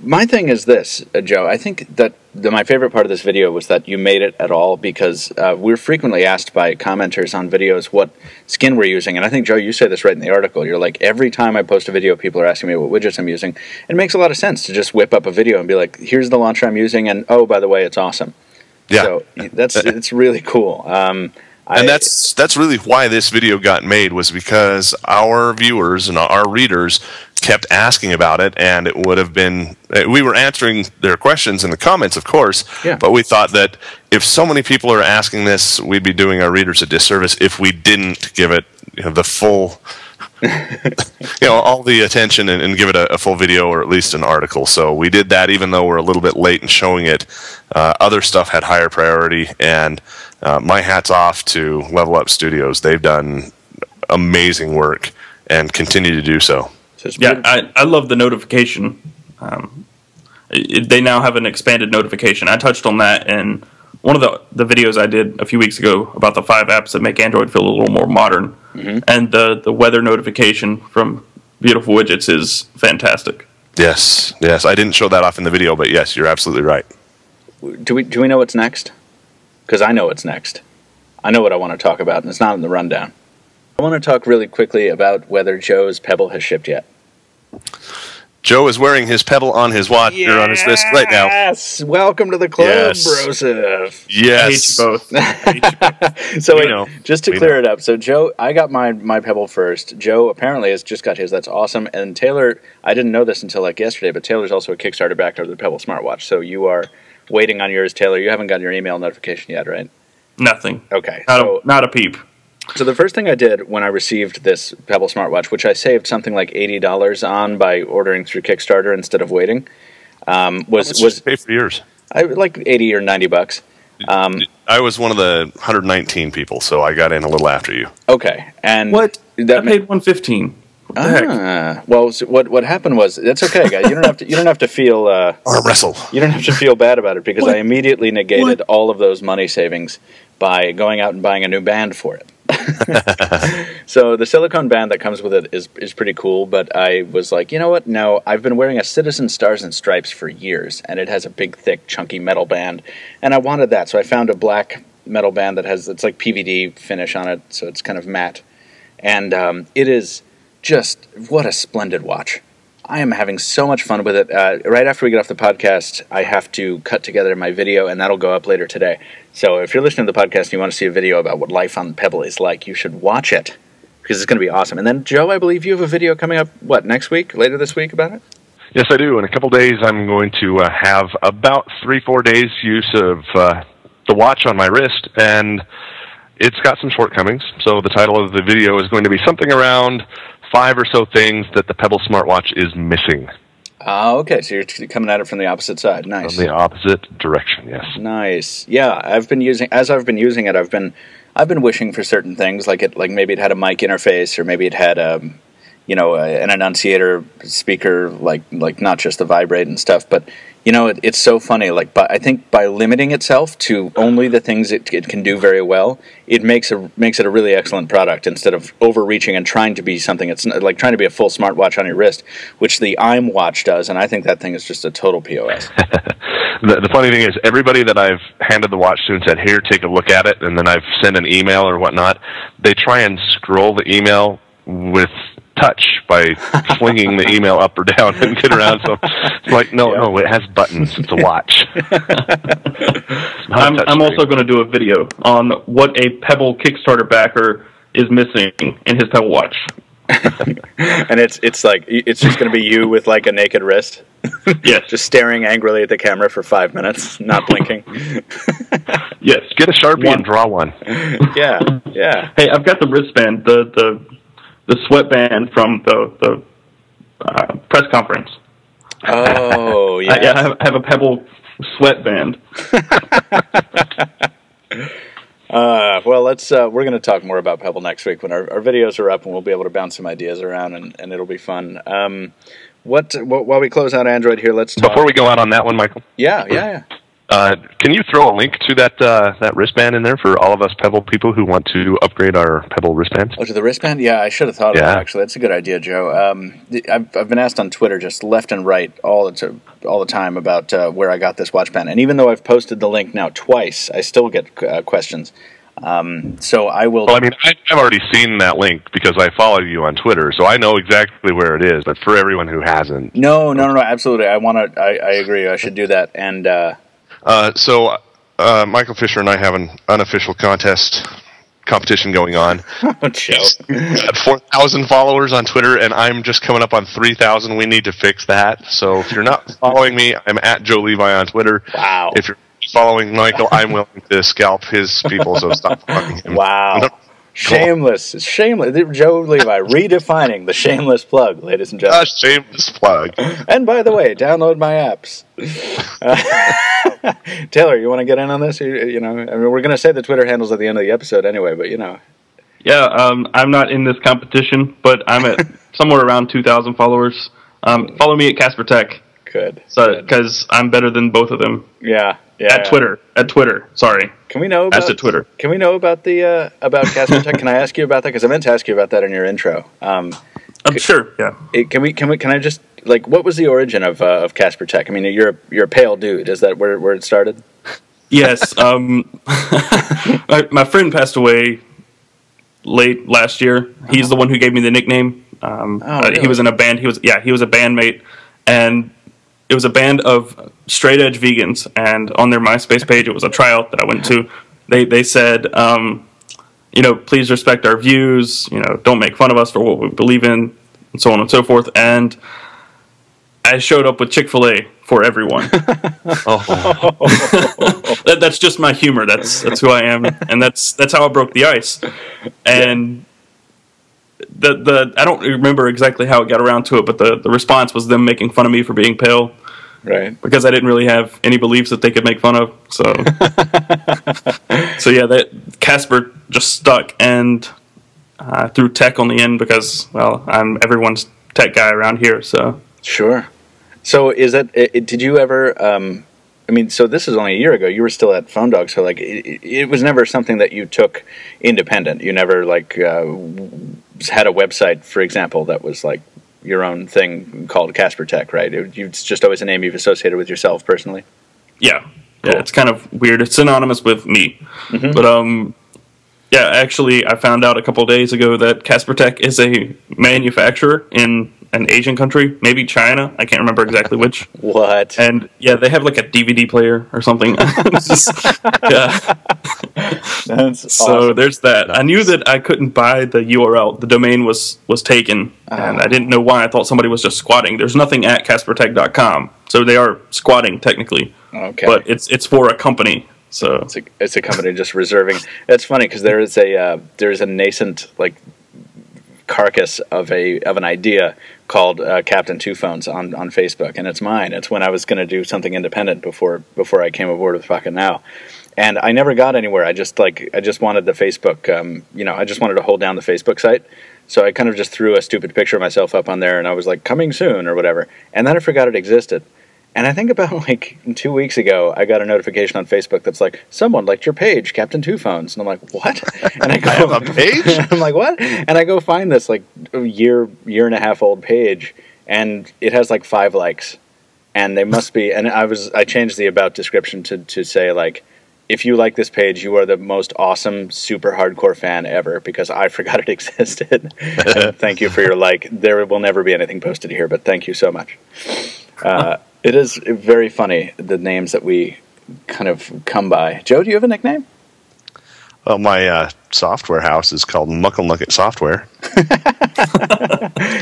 My thing is this, Joe. I think that my favorite part of this video was that you made it at all, because we're frequently asked by commenters on videos what skin we're using, and I think, Joe, you say this right in the article. You're like, every time I post a video, people are asking me what widgets I'm using. It makes a lot of sense to just whip up a video and be like, here's the launcher I'm using, and oh, by the way, it's awesome. Yeah. So it's really cool. And that's really why this video got made, was because our viewers and our readers kept asking about it, and it would have been, we were answering their questions in the comments, of course, but we thought that if so many people are asking this, we'd be doing our readers a disservice if we didn't give it the full, all the attention and give it a full video or at least an article. So we did that, even though we're a little bit late in showing it. Other stuff had higher priority, and my hat's off to Level Up Studios. They've done amazing work and continue to do so. Yeah, I love the notification. They now have an expanded notification. I touched on that in one of the videos I did a few weeks ago about the 5 apps that make Android feel a little more modern. Mm-hmm. And the weather notification from Beautiful Widgets is fantastic. Yes. I didn't show that off in the video, but yes, you're absolutely right. do we know what's next? Because I know what's next. I know what I want to talk about, and it's not in the rundown. I want to talk really quickly about whether Joe's Pebble has shipped yet. Joe is wearing his Pebble on his watch. Yes! You're on his wrist right now. Yes! Welcome to the club, Broseph. Yes. I hate you both. So just to clear it up, so Joe, I got my Pebble first. Joe apparently has just got his. That's awesome. And Taylor, I didn't know this until like yesterday, but Taylor's also a Kickstarter backer of the Pebble smartwatch. So you are waiting on yours, Taylor. You haven't got your email notification yet, right? Nothing. Okay. Not a peep. So the first thing I did when I received this Pebble smartwatch, which I saved something like $80 on by ordering through Kickstarter instead of waiting, was pay for yours. Like $80 or $90. I was one of the 119 people, so I got in a little after you. Okay, and what? I paid $115. What the heck? Well, so what happened was that's okay, guys. You don't have to feel arm wrestle. You don't have to feel bad about it because I immediately negated all of those money savings by going out and buying a new band for it. So the silicone band that comes with it is pretty cool, but I was like, you know what? No, I've been wearing a Citizen Stars and Stripes for years, and it has a big, thick, chunky metal band, and I wanted that, so I found a black metal band that it's like PVD finish on it, so it's kind of matte, and it is just what a splendid watch. I am having so much fun with it. Right after we get off the podcast, I have to cut together my video, and that'll go up later today. So if you're listening to the podcast and you want to see a video about what life on Pebble is like, you should watch it, because it's going to be awesome. And then, Joe, I believe you have a video coming up, next week, later this week about it? Yes, I do. In a couple days, I'm going to have about 3-4 days use of the watch on my wrist, and it's got some shortcomings. So the title of the video is going to be something around 5 or so things that the Pebble smartwatch is missing. Okay, so you're coming at it from the opposite side. Nice. From the opposite direction, yes. Nice. Yeah, I've been using it. I've been wishing for certain things, like maybe it had a mic interface, or maybe it had an enunciator speaker, like not just the vibrate and stuff. But it's so funny. I think by limiting itself to only the things it can do very well, it makes it a really excellent product instead of overreaching and trying to be something. It's like trying to be a full smartwatch on your wrist, which the I'm Watch does, and I think that thing is just a total POS. The funny thing is, everybody that I've handed the watch to and said, "Here, take a look at it," and then I've sent an email or whatnot, they try and scroll the email with touch by flinging the email up or down and get around. So it's like, no, it has buttons. It's a watch. I'm also going to do a video on what a Pebble Kickstarter backer is missing in his Pebble watch. And it's just going to be you with like a naked wrist. Yes. Just staring angrily at the camera for 5 minutes, not blinking. Yes. Get a Sharpie and draw one. Yeah. Hey, I've got the wristband, the sweatband from the press conference. Oh, yeah. I have a Pebble sweatband. Well, we're going to talk more about Pebble next week when our videos are up, and we'll be able to bounce some ideas around, and it'll be fun. While we close out Android here, let's talk. Before we go out on that one, Michael. Yeah. Can you throw a link to that wristband in there for all of us Pebble people who want to upgrade our Pebble wristbands? Oh, to the wristband? Yeah, I should have thought of that, actually. That's a good idea, Joe. I've been asked on Twitter just left and right all the time about where I got this watch band. And even though I've posted the link now twice, I still get questions. So I will... Well, I mean, I've already seen that link because I follow you on Twitter, so I know exactly where it is. But for everyone who hasn't... No, absolutely. I agree. I should do that. And... So Michael Fisher and I have an unofficial competition going on. Joe. Got 4,000 followers on Twitter, and I'm just coming up on 3,000. We need to fix that. So if you're not following me, I'm at Joe Levi on Twitter. Wow. If you're following Michael, I'm willing to scalp his people, so stop following him. Wow. Shameless. Joe Levi redefining the shameless plug, ladies and gentlemen. Shameless plug. And by the way, download my apps. Taylor, you want to get in on this? I mean, we're going to say the Twitter handles at the end of the episode anyway, but Yeah, I'm not in this competition, but I'm at somewhere around 2,000 followers. Follow me at Casper Tech. Good. So, because I'm better than both of them. Yeah. At Twitter. Sorry. Can we know about That's at Twitter? Can we know about the about Casper Tech? Can I ask you about that? Because I meant to ask you about that in your intro. Sure. Yeah. Can I just what was the origin of Casper Tech? I mean, you're a pale dude. Is that where it started? Yes. My friend passed away late last year. He's the one who gave me the nickname. Really? He was in a band. He was a bandmate, and it was a band of straight edge vegans. And on their MySpace page, it was a tryout that I went to. They said, please respect our views. Don't make fun of us for what we believe in, and so on and so forth. And I showed up with Chick-fil-A for everyone. That's just my humor. That's who I am, and that's how I broke the ice. And I don't remember exactly how it got around to it, but the response was them making fun of me for being pale, right? Because I didn't really have any beliefs that they could make fun of. So, that Casper just stuck, and threw tech on the end because, well, I'm everyone's tech guy around here. So sure. So did you ever, so this is only a year ago, you were still at Phone Dog, so like it was never something that you took independent. You never had a website, for example, that was like your own thing called Casper Tech, right? It's just always a name you've associated with yourself personally? Yeah. Cool. Yeah, it's kind of weird. It's synonymous with me. Mm-hmm. But actually I found out a couple of days ago that Casper Tech is a manufacturer in an Asian country, maybe China. I can't remember exactly which. What? And they have like a DVD player or something. That's awesome. So there's that. Nice. I knew that I couldn't buy the URL. The domain was taken, and I didn't know why. I thought somebody was just squatting. There's nothing at CasperTech.com, so they are squatting technically. Okay. But it's for a company. So it's a company just reserving. It's funny because there is a nascent carcass of an idea called Captain Two Phones on Facebook, and it's mine. It's when I was going to do something independent before I came aboard with Pocketnow, and I never got anywhere. I just wanted the Facebook, I just wanted to hold down the Facebook site. So I kind of just threw a stupid picture of myself up on there, and I was like, coming soon or whatever, and then I forgot it existed. And I think about 2 weeks ago, I got a notification on Facebook that's like, someone liked your page, Captain Two Phones. And I'm like, what? And I go, I have a page? I'm like, what? And I go find this year and a half old page, and it has 5 likes. And they must be, and I changed the about description to say if you like this page, you are the most awesome, super hardcore fan ever, because I forgot it existed. And thank you for your like. There will never be anything posted here, but thank you so much. It is very funny, the names that we kind of come by. Joe, do you have a nickname? Well, my software house is called Muckle Nugget Software.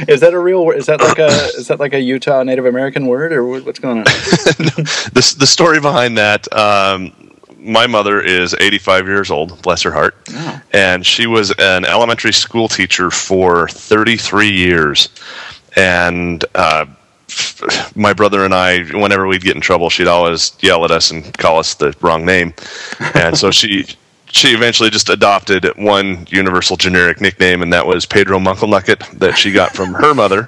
Is that a real word? Is that like a Utah Native American word, or what's going on? The story behind that, my mother is 85 years old, bless her heart, and she was an elementary school teacher for 33 years. And my brother and I, whenever we'd get in trouble, she'd always yell at us and call us the wrong name. And so she eventually just adopted one universal generic nickname, and that was Pedro Mucklenucket, that she got from her mother.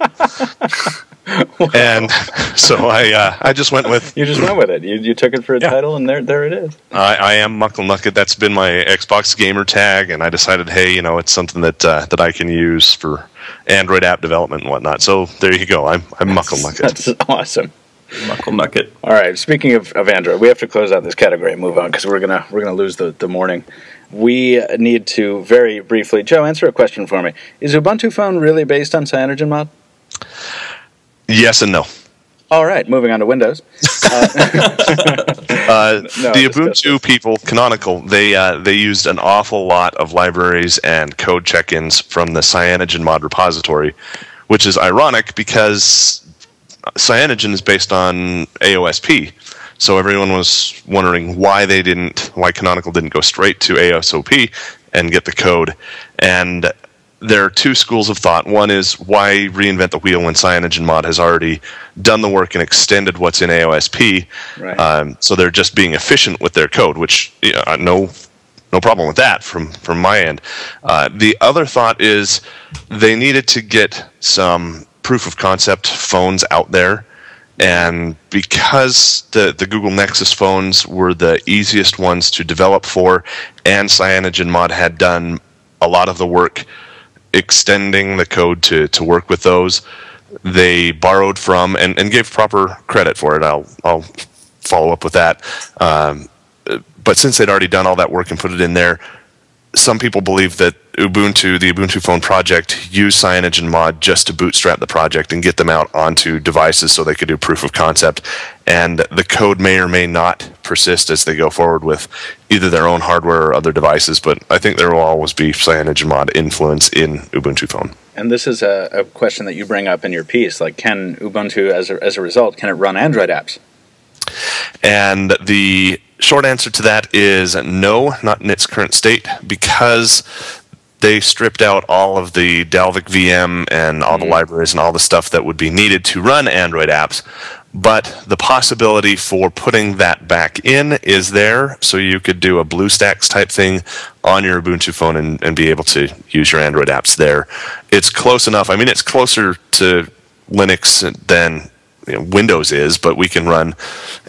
Wow. And so I just went with... You just went with it. You took it for a title, and there it is. I am Mucklenucket. That's been my Xbox gamer tag, and I decided, hey, it's something that I can use for Android app development and whatnot. So there you go. I'm Mucklenucket. That's awesome. Mucklenucket. All right. Speaking of Android, we have to close out this category and move on because we're gonna lose the morning. We need to very briefly, Joe, answer a question for me. Is Ubuntu Phone really based on CyanogenMod? Yes and no. All right, moving on to Windows. The Ubuntu people, Canonical, they used an awful lot of libraries and code check-ins from the CyanogenMod repository, which is ironic because Cyanogen is based on AOSP. So everyone was wondering why Canonical didn't go straight to ASOP and get the code. And there are two schools of thought. One is, why reinvent the wheel when CyanogenMod has already done the work and extended what's in AOSP? Right. So they're just being efficient with their code, which no problem with that from my end. The other thought is they needed to get some proof of concept phones out there, and because the Google Nexus phones were the easiest ones to develop for, and CyanogenMod had done a lot of the work extending the code to work with those, they borrowed from and gave proper credit for it. I'll follow up with that. but since they'd already done all that work and put it in there, some people believe that Ubuntu, the Ubuntu Phone project, used CyanogenMod just to bootstrap the project and get them out onto devices so they could do proof of concept. And the code may or may not persist as they go forward with either their own hardware or other devices, but I think there will always be CyanogenMod influence in Ubuntu Phone. And this is a question that you bring up in your piece, like, can Ubuntu, as a result, can it run Android apps? And the short answer to that is no, not in its current state, because they stripped out all of the Dalvik VM and all the libraries and all the stuff that would be needed to run Android apps. But the possibility for putting that back in is there, so you could do a BlueStacks type thing on your Ubuntu phone and be able to use your Android apps there. It's close enough. I mean, it's closer to Linux than Windows is, but we can run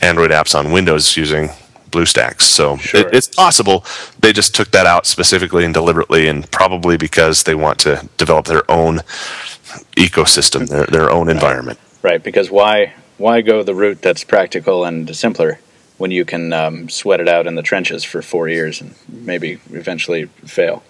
Android apps on Windows using BlueStacks. So sure. It's possible. They just took that out specifically and deliberately, and probably because they want to develop their own ecosystem, their own environment. Right, because why go the route that's practical and simpler when you can sweat it out in the trenches for 4 years and maybe eventually fail?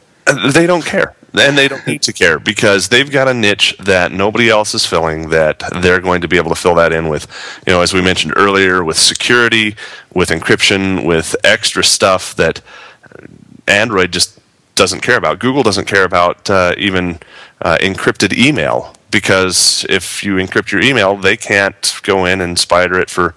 They don't care, and they don't need to care, because they've got a niche that nobody else is filling, that they're going to be able to fill that in with, as we mentioned earlier, with security, with encryption, with extra stuff that Android just doesn't care about. Google doesn't care about even encrypted email, because if you encrypt your email, they can't go in and spider it for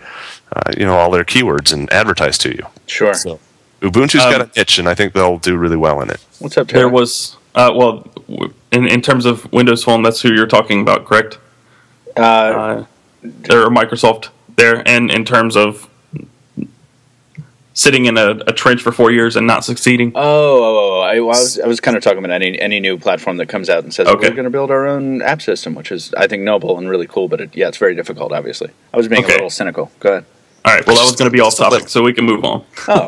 all their keywords and advertise to you. Sure. So Ubuntu's got a niche, and I think they'll do really well in it. What's up, Taylor? There was, in terms of Windows Phone, that's who you're talking about, correct? Or Microsoft there, and in terms of sitting in a trench for 4 years and not succeeding. I was kind of talking about any new platform that comes out and says, we're going to build our own app system, which is, I think, noble and really cool, but it's very difficult, obviously. I was being a little cynical. Go ahead. All right, well, that was going to be off topic, so we can move on. Oh.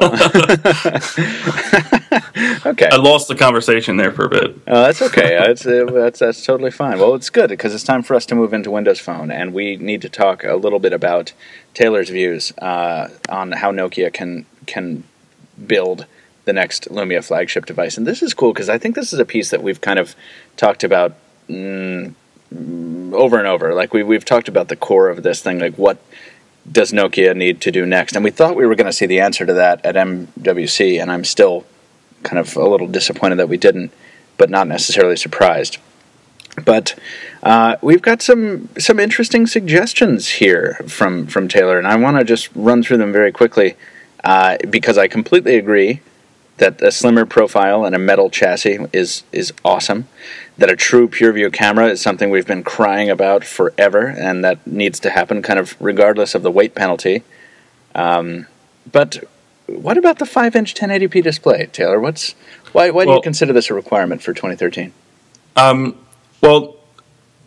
Okay. I lost the conversation there for a bit. That's okay. That's totally fine. Well, it's good, because it's time for us to move into Windows Phone, and we need to talk a little bit about Taylor's views on how Nokia can build the next Lumia flagship device. And this is cool, because I think this is a piece that we've kind of talked about over and over. Like, we've talked about the core of this thing, like, what does Nokia need to do next? And we thought we were going to see the answer to that at MWC, and I'm still kind of a little disappointed that we didn't, but not necessarily surprised. But we've got some interesting suggestions here from Taylor, and I want to just run through them very quickly, because I completely agree that a slimmer profile and a metal chassis is awesome, that a true PureView camera is something we've been crying about forever, and that needs to happen kind of regardless of the weight penalty. But what about the 5-inch 1080p display, Taylor? Why do you consider this a requirement for 2013? Well,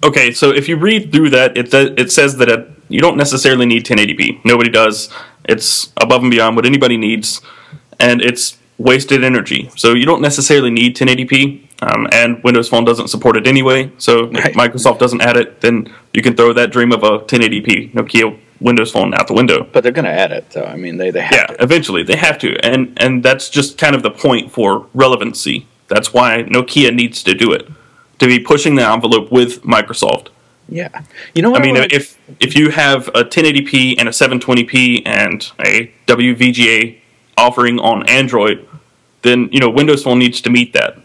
okay, so if you read through that, it says that you don't necessarily need 1080p. Nobody does. It's above and beyond what anybody needs, and it's wasted energy. So you don't necessarily need 1080p, and Windows Phone doesn't support it anyway. So if Microsoft doesn't add it, then you can throw that dream of a 1080p Nokia Windows Phone out the window. But they're going to add it, though. I mean, they have to. Yeah, eventually. They have to. And that's just kind of the point for relevancy. That's why Nokia needs to do it, to be pushing the envelope with Microsoft. Yeah. You know what I mean, if you have a 1080p and a 720p and a WVGA offering on Android, then Windows Phone needs to meet that.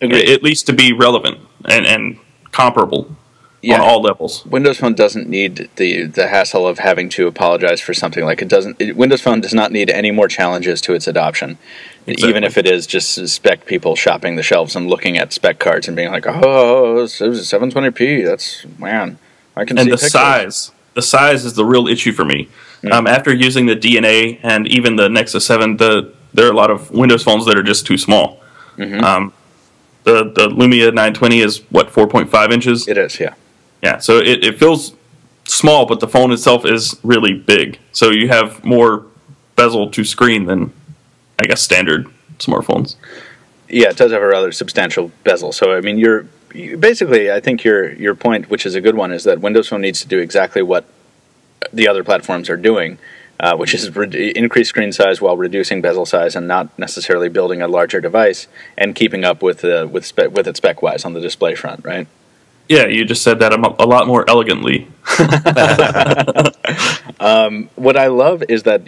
Agreed. At least to be relevant and comparable on all levels. Windows Phone doesn't need the hassle of having to apologize for something. Like, Windows Phone does not need any more challenges to its adoption. Exactly. Even if it is just spec people shopping the shelves and looking at spec cards and being like, oh, it was 720p. That's, man, I can see pixels. The size is the real issue for me. Mm-hmm. After using the DNA and even the Nexus 7, there are a lot of Windows phones that are just too small. Mm-hmm. The Lumia 920 is, 4.5 inches? It is, yeah. Yeah, so it feels small, but the phone itself is really big. So you have more bezel to screen than, I guess, standard smartphones. Yeah, it does have a rather substantial bezel. So, I mean, basically, I think your point, which is a good one, is that Windows Phone needs to do exactly what the other platforms are doing, which is increase screen size while reducing bezel size and not necessarily building a larger device and keeping up with it spec-wise on the display front, right? Yeah, you just said that a lot more elegantly. What I love is that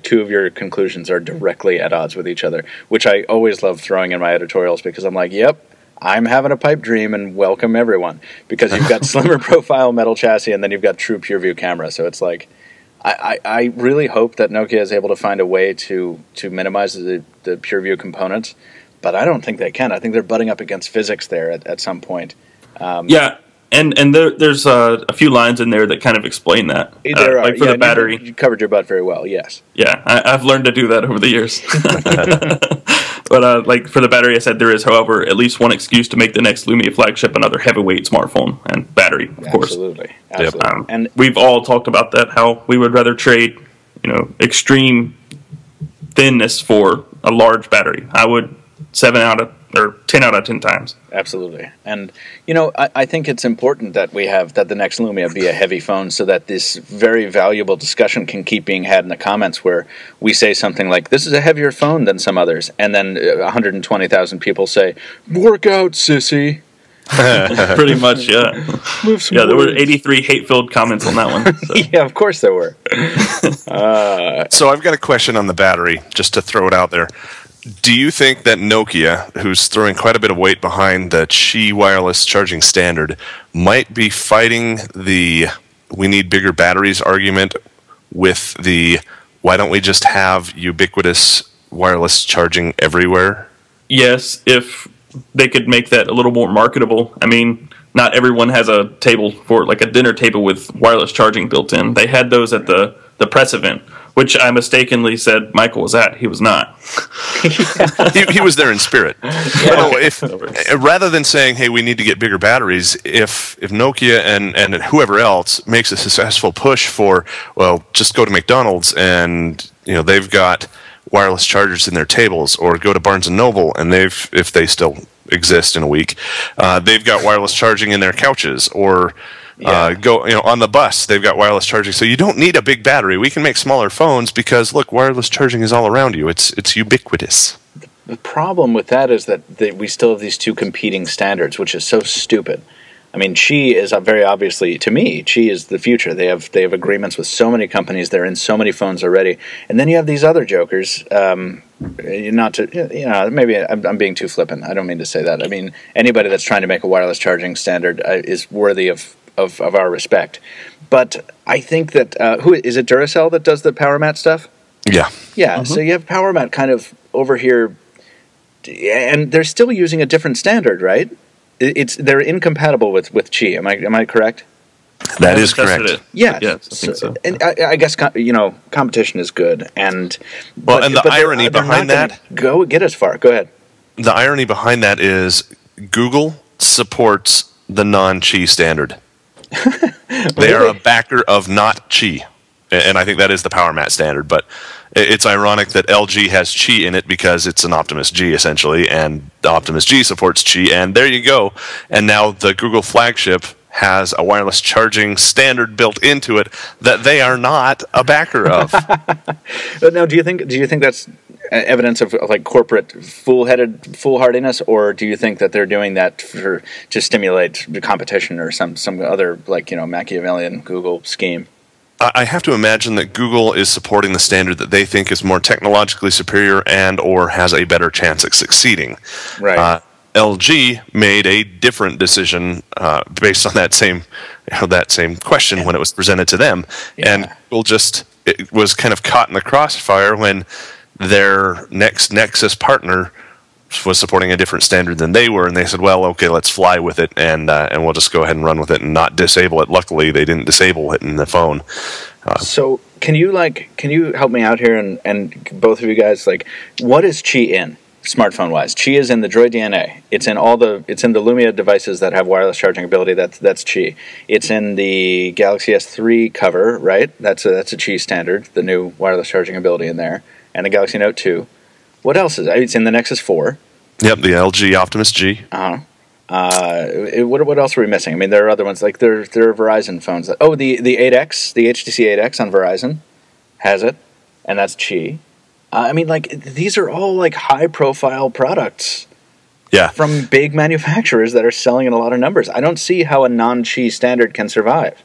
two of your conclusions are directly at odds with each other, which I always love throwing in my editorials because I'm like, yep, I'm having a pipe dream and welcome everyone, because you've got slimmer profile metal chassis and then you've got true PureView camera. So it's like, I really hope that Nokia is able to find a way to minimize the PureView components, but I don't think they can. I think they're butting up against physics there at some point. Yeah, and there's a few lines in there that kind of explain that. There are. Like for the battery. You covered your butt very well, yes. Yeah, I've learned to do that over the years. But like for the battery, I said there is, however, at least one excuse to make the next Lumia flagship another heavyweight smartphone, and battery, of course. Absolutely. And we've all talked about that, how we would rather trade, extreme thinness for a large battery. I would 10 out of 10 times. Absolutely. And, I think it's important that that the next Lumia be a heavy phone so that this very valuable discussion can keep being had in the comments where we say something like, this is a heavier phone than some others. And then 120,000 people say, work out, sissy. Pretty much, yeah. There were 83 hate-filled comments on that one. So. Yeah, of course there were. So I've got a question on the battery, just to throw it out there. Do you think that Nokia, who's throwing quite a bit of weight behind the Qi wireless charging standard, might be fighting the we need bigger batteries argument with the why don't we just have ubiquitous wireless charging everywhere? Yes, if they could make that a little more marketable. I mean, not everyone has a table for like a dinner table with wireless charging built in. They had those at the press event, which I mistakenly said Michael was at. He was not. he was there in spirit. Yeah. Rather than saying, hey, we need to get bigger batteries, if Nokia and whoever else makes a successful push for, well, just go to McDonald's and they've got wireless chargers in their tables, or go to Barnes & Noble and if they still exist in a week, they've got wireless charging in their couches, or go on the bus they've got wireless charging. So you don't need a big battery. We can make smaller phones because look, wireless charging is all around you. It's ubiquitous. The problem with that is that we still have these two competing standards, which is so stupid. I mean, Qi is very obviously, to me, Qi is the future. They have agreements with so many companies. They're in so many phones already. And then you have these other jokers. Not to, maybe I'm being too flippant. I don't mean to say that. I mean, anybody that's trying to make a wireless charging standard is worthy of our respect. But I think that who is it? Duracell that does the PowerMat stuff? Yeah. Mm-hmm. So you have PowerMat kind of over here, and they're still using a different standard, right? They're incompatible with Qi. Am I correct? That is correct. Yeah. Yes, I think so. And I guess competition is good. And the irony behind that, go get as far. Go ahead. The irony behind that is Google supports the non-Qi standard. They are a backer of not Qi, and I think that is the PowerMat standard. But it's ironic that LG has Qi in it because it's an Optimus G essentially, and the Optimus G supports Qi, and there you go. And now the Google flagship has a wireless charging standard built into it that they are not a backer of. Now, do you think that's evidence of like corporate foolhardiness, or do you think that they're doing that to stimulate the competition or some other Machiavellian Google scheme? I have to imagine that Google is supporting the standard that they think is more technologically superior and or has a better chance at succeeding. Right. LG made a different decision based on that same question when it was presented to them, and Google it was kind of caught in the crossfire when their next Nexus partner was supporting a different standard than they were, and they said, well, okay, let's fly with it, and we'll just go ahead and run with it and not disable it. Luckily, they didn't disable it in the phone. So can you help me out here, and both of you guys, what is Qi in? Smartphone wise, Qi is in the Droid DNA. It's in the Lumia devices that have wireless charging ability. That's Qi. It's in the Galaxy S3 cover, right? That's a Qi standard. The new wireless charging ability in there, and the Galaxy Note 2. What else is it? It's in the Nexus 4. Yep, the LG Optimus G. What else are we missing? I mean, there are other ones there are Verizon phones. The 8X, the HTC 8X on Verizon has it, and that's Qi. I mean, like, these are all, like, high-profile products from big manufacturers that are selling in a lot of numbers. I don't see how a non-Qi standard can survive.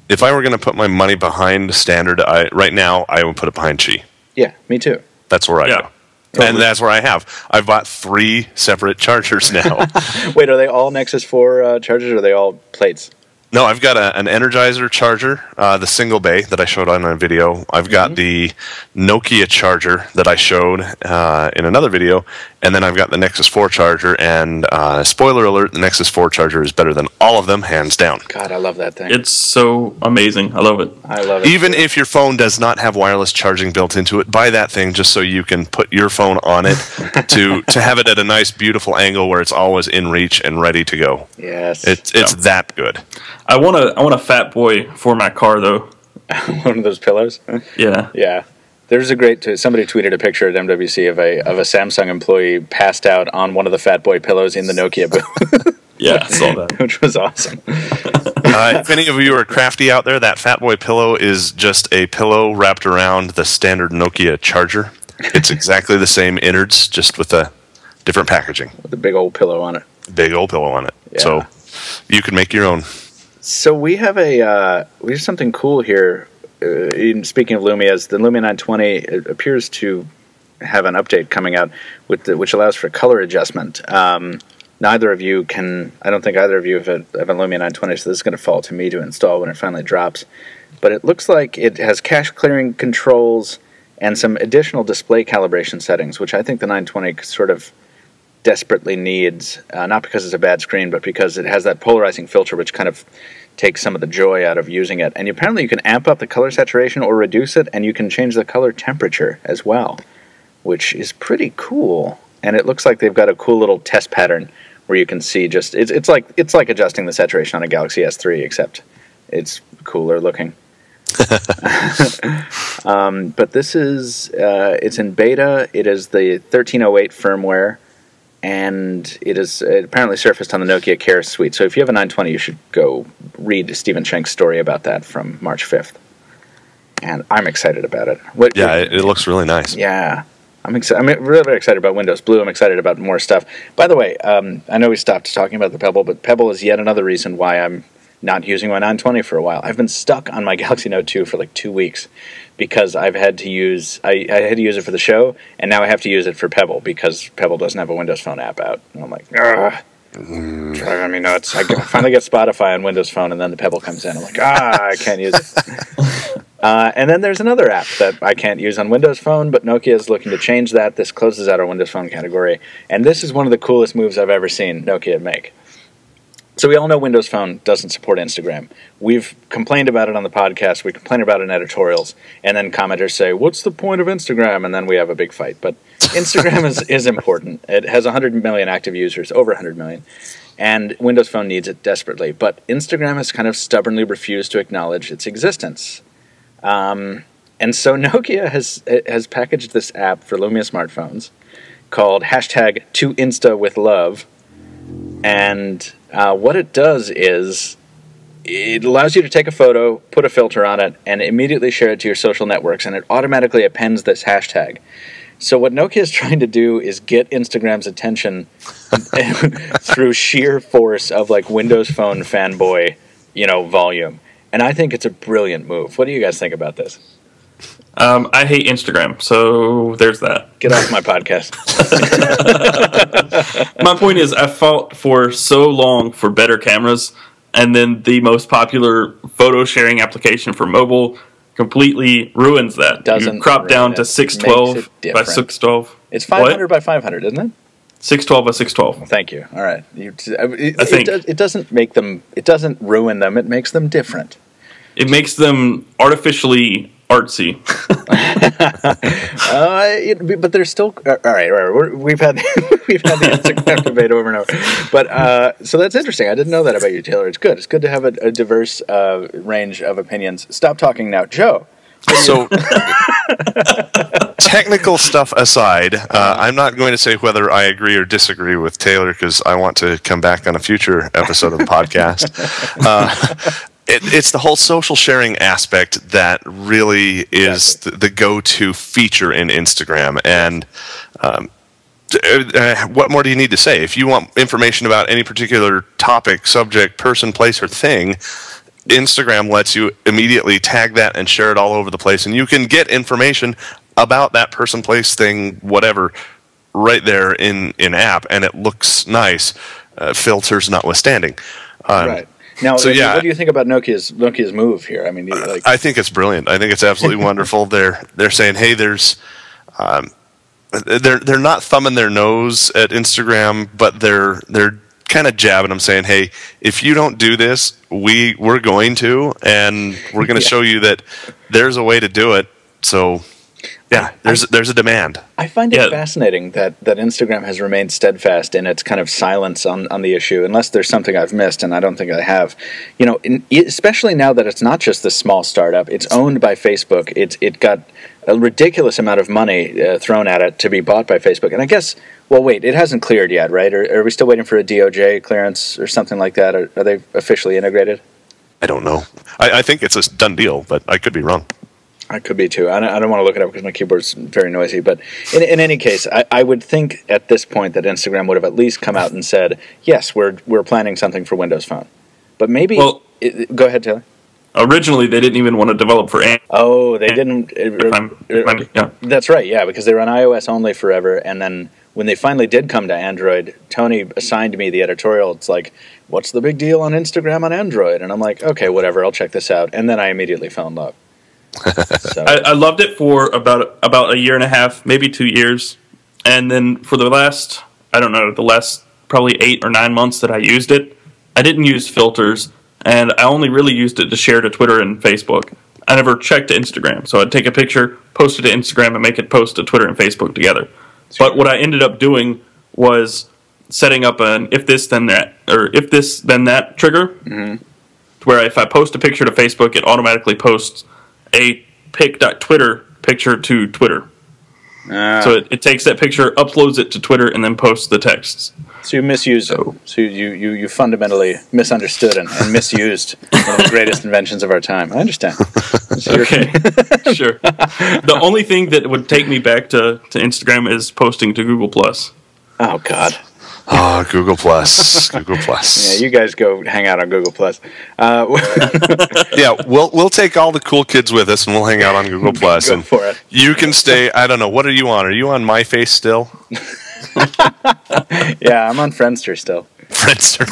If I were going to put my money behind standard, right now, I would put it behind Qi. Yeah, me too. That's where I go. Totally. And that's where I have. I've bought 3 separate chargers now. Wait, are they all Nexus 4 chargers, or are they all plates? No, I've got an Energizer charger, the single bay that I showed on a video. I've got the Nokia charger that I showed in another video, and then I've got the Nexus 4 charger, and spoiler alert, the Nexus 4 charger is better than all of them, hands down. God, I love that thing. It's so amazing. I love it. I love it. Even if your phone does not have wireless charging built into it, buy that thing just so you can put your phone on it to have it at a nice, beautiful angle where it's always in reach and ready to go. Yes. It's that good. I want a Fat Boy for my car, though. One of those pillows? Yeah. Yeah. There's a great... somebody tweeted a picture at MWC of a Samsung employee passed out on one of the Fat Boy pillows in the Nokia booth. Yeah, I saw that. Which was awesome. If any of you are crafty out there, that Fat Boy pillow is just a pillow wrapped around the standard Nokia charger. It's exactly the same innards, just with a different packaging. With a big old pillow on it. Big old pillow on it. Yeah. So you can make your own. So we have something cool here. Speaking of Lumias, the Lumia 920 appears to have an update coming out which allows for color adjustment. Neither of you can. I don't think either of you have a Lumia 920, so this is going to fall to me to install when it finally drops. But it looks like it has cache clearing controls and some additional display calibration settings, which I think the 920 sort of desperately needs, not because it's a bad screen, but because it has that polarizing filter which kind of takes some of the joy out of using it. And apparently you can amp up the color saturation or reduce it, and you can change the color temperature as well, which is pretty cool. And it looks like they've got a cool little test pattern where you can see just it's like adjusting the saturation on a Galaxy S3, except it's cooler looking. But this is it's in beta. It is the 1308 firmware, and it apparently surfaced on the Nokia Care suite. So if you have a 920, you should go read Stephen Schenk's story about that from March 5th. And I'm excited about it. It looks really nice. Yeah. I'm really very excited about Windows Blue. I'm excited about more stuff. By the way, I know we stopped talking about the Pebble, but Pebble is yet another reason why I'm not using my 920 for a while. I've been stuck on my Galaxy Note 2 for like 2 weeks because I've had to use I had to use it for the show, and now I have to use it for Pebble because Pebble doesn't have a Windows Phone app out. And I'm like, driving me nuts. I finally get Spotify on Windows Phone, and then the Pebble comes in. I'm like, I can't use it. And then there's another app that I can't use on Windows Phone, but Nokia is looking to change that. This closes out our Windows Phone category, and this is one of the coolest moves I've ever seen Nokia make. So we all know Windows Phone doesn't support Instagram. We've complained about it on the podcast. We complain about it in editorials, and then commenters say, "What's the point of Instagram?" And then we have a big fight. But Instagram is important. It has 100 million active users, over 100 million, and Windows Phone needs it desperately. But Instagram has kind of stubbornly refused to acknowledge its existence. And so Nokia has packaged this app for Lumia smartphones called #ToInstaWithLove, and what it does is it allows you to take a photo, put a filter on it, and immediately share it to your social networks, and it automatically appends this hashtag. So what Nokia is trying to do is get Instagram's attention through sheer force of like Windows Phone fanboy, volume. And I think it's a brilliant move. What do you guys think about this? I hate Instagram, so there's that. Get off my podcast. My point is, I fought for so long for better cameras, and then the most popular photo sharing application for mobile completely ruins that. Doesn't you crop down to 612 by 612. It's 500 by 500, isn't it? 612 by 612. Well, thank you. All right. It doesn't make them. It doesn't ruin them. It makes them different. It makes them artificially artsy. But they're still all right. We've had the Instagram debate over and over. But so that's interesting. I didn't know that about you, Taylor. It's good. It's good to have a diverse range of opinions. Stop talking now, Joe. So, technical stuff aside, I'm not going to say whether I agree or disagree with Taylor because I want to come back on a future episode of the podcast. it's the whole social sharing aspect that really is the go-to feature in Instagram. And what more do you need to say? If you want information about any particular topic, subject, person, place, or thing, Instagram lets you immediately tag that and share it all over the place, and you can get information about that person, place, thing, whatever, right there in app, and it looks nice, filters notwithstanding. Right. Now, so, what do you think about Nokia's move here? I mean, I think it's brilliant. I think it's absolutely wonderful. They're saying, hey, there's they're not thumbing their nose at Instagram, but they're kind of jabbing them, saying, hey, if you don't do this, we're going to, and we're going to show you that there's a way to do it. So yeah, there's a demand. I find it fascinating that Instagram has remained steadfast in its kind of silence on the issue, unless there's something I've missed, and I don't think I have. You know, especially now that it's not just this small startup, it's owned by Facebook. It got a ridiculous amount of money thrown at it to be bought by Facebook. And I guess, well, wait, it hasn't cleared yet, right? Or are we still waiting for a DOJ clearance or something like that? Are they officially integrated? I don't know. I think it's a done deal, but I could be wrong. I could be too. I don't want to look it up because my keyboard's very noisy. But in any case, I would think at this point that Instagram would have at least come out and said, yes, we're planning something for Windows Phone. But maybe... Well, go ahead, Taylor. Originally, they didn't even want to develop for Android. Oh, they didn't... yeah. That's right, yeah, because they were on iOS only forever. And then when they finally did come to Android, Tony assigned me the editorial. It's like, what's the big deal on Instagram on Android? And I'm like, okay, whatever, I'll check this out. And then I immediately fell in love. So. I loved it for about a year and a half, maybe 2 years, and then for the last probably 8 or 9 months that I used it, I didn't use filters, and I only really used it to share to Twitter and Facebook. I never checked Instagram, so I'd take a picture, post it to Instagram, and make it post to Twitter and Facebook together. But what I ended up doing was setting up an if this then that, or if this then that trigger, where if I post a picture to Facebook, it automatically posts a pic.twitter picture to Twitter. So it takes that picture, uploads it to Twitter, and then posts the texts. So you misused it. So you fundamentally misunderstood and misused one of the greatest inventions of our time. I understand. Okay, sure. The only thing that would take me back to Instagram is posting to Google+. Oh, God. Oh, Google Plus, Google Plus. Yeah, you guys go hang out on Google Plus. Yeah, we'll take all the cool kids with us, and we'll hang out on Google Plus. Go for it. You can stay. I don't know. What are you on? Are you on MyFace still? Yeah, I'm on Friendster still. Friendster.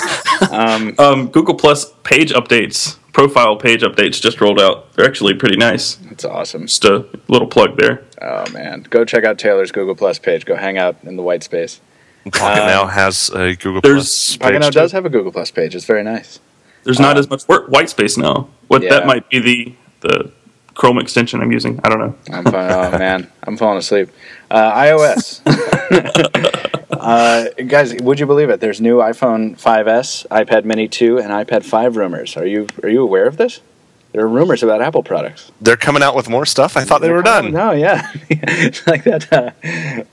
Google Plus page updates, profile page updates just rolled out. They're actually pretty nice. That's awesome. Just a little plug there. Oh man, go check out Taylor's Google Plus page. Go hang out in the white space. Pocketnow has a Google Plus page. Pocketnow does have a Google Plus page. It's very nice. There's not as much white space now. That might be the Chrome extension I'm using. I don't know. Oh man, I'm falling asleep. iOS. Guys, would you believe it? There's new iPhone 5S, iPad Mini 2, and iPad 5 rumors. Are you aware of this? There are rumors about Apple products. They're coming out with more stuff? I thought they were done. No, yeah. It's like that.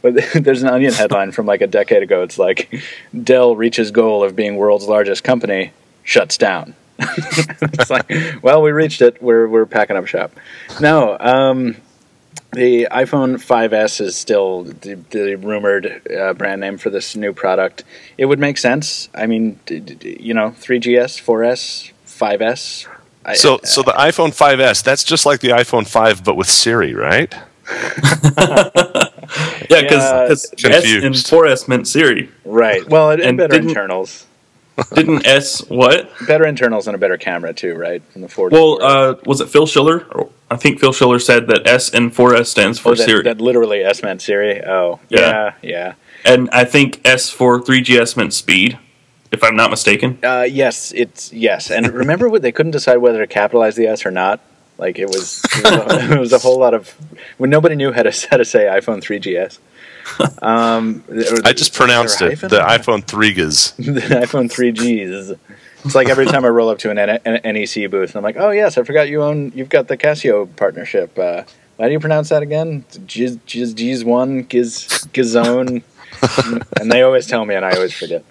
But there's an Onion headline from like a decade ago. It's like, Dell reaches goal of being world's largest company, shuts down. It's like, well, we reached it. We're packing up shop. No, the iPhone 5S is still the rumored brand name for this new product. It would make sense. I mean, 3GS, 4S, 5S. So the iPhone 5S, that's just like the iPhone 5, but with Siri, right? Yeah, because S and 4S meant Siri. Right. Well, and better internals. Didn't S what? Better internals and a better camera, too, right? From the 4. Well, was it Phil Schiller? I think Phil Schiller said that S and 4S stands for Siri. That literally S meant Siri? Oh, yeah. And I think S for 3GS meant speed, if I'm not mistaken. Yes. And remember they couldn't decide whether to capitalize the S or not? Like, it was a whole lot of... When nobody knew how to say iPhone 3GS. I just pronounced it. The iPhone 3Gs. The iPhone 3Gs. It's like every time I roll up to an NEC booth, and I'm like, oh, yes, I forgot you've got the Casio partnership. How do you pronounce that again? Giz1, Gizone. And they always tell me, and I always forget.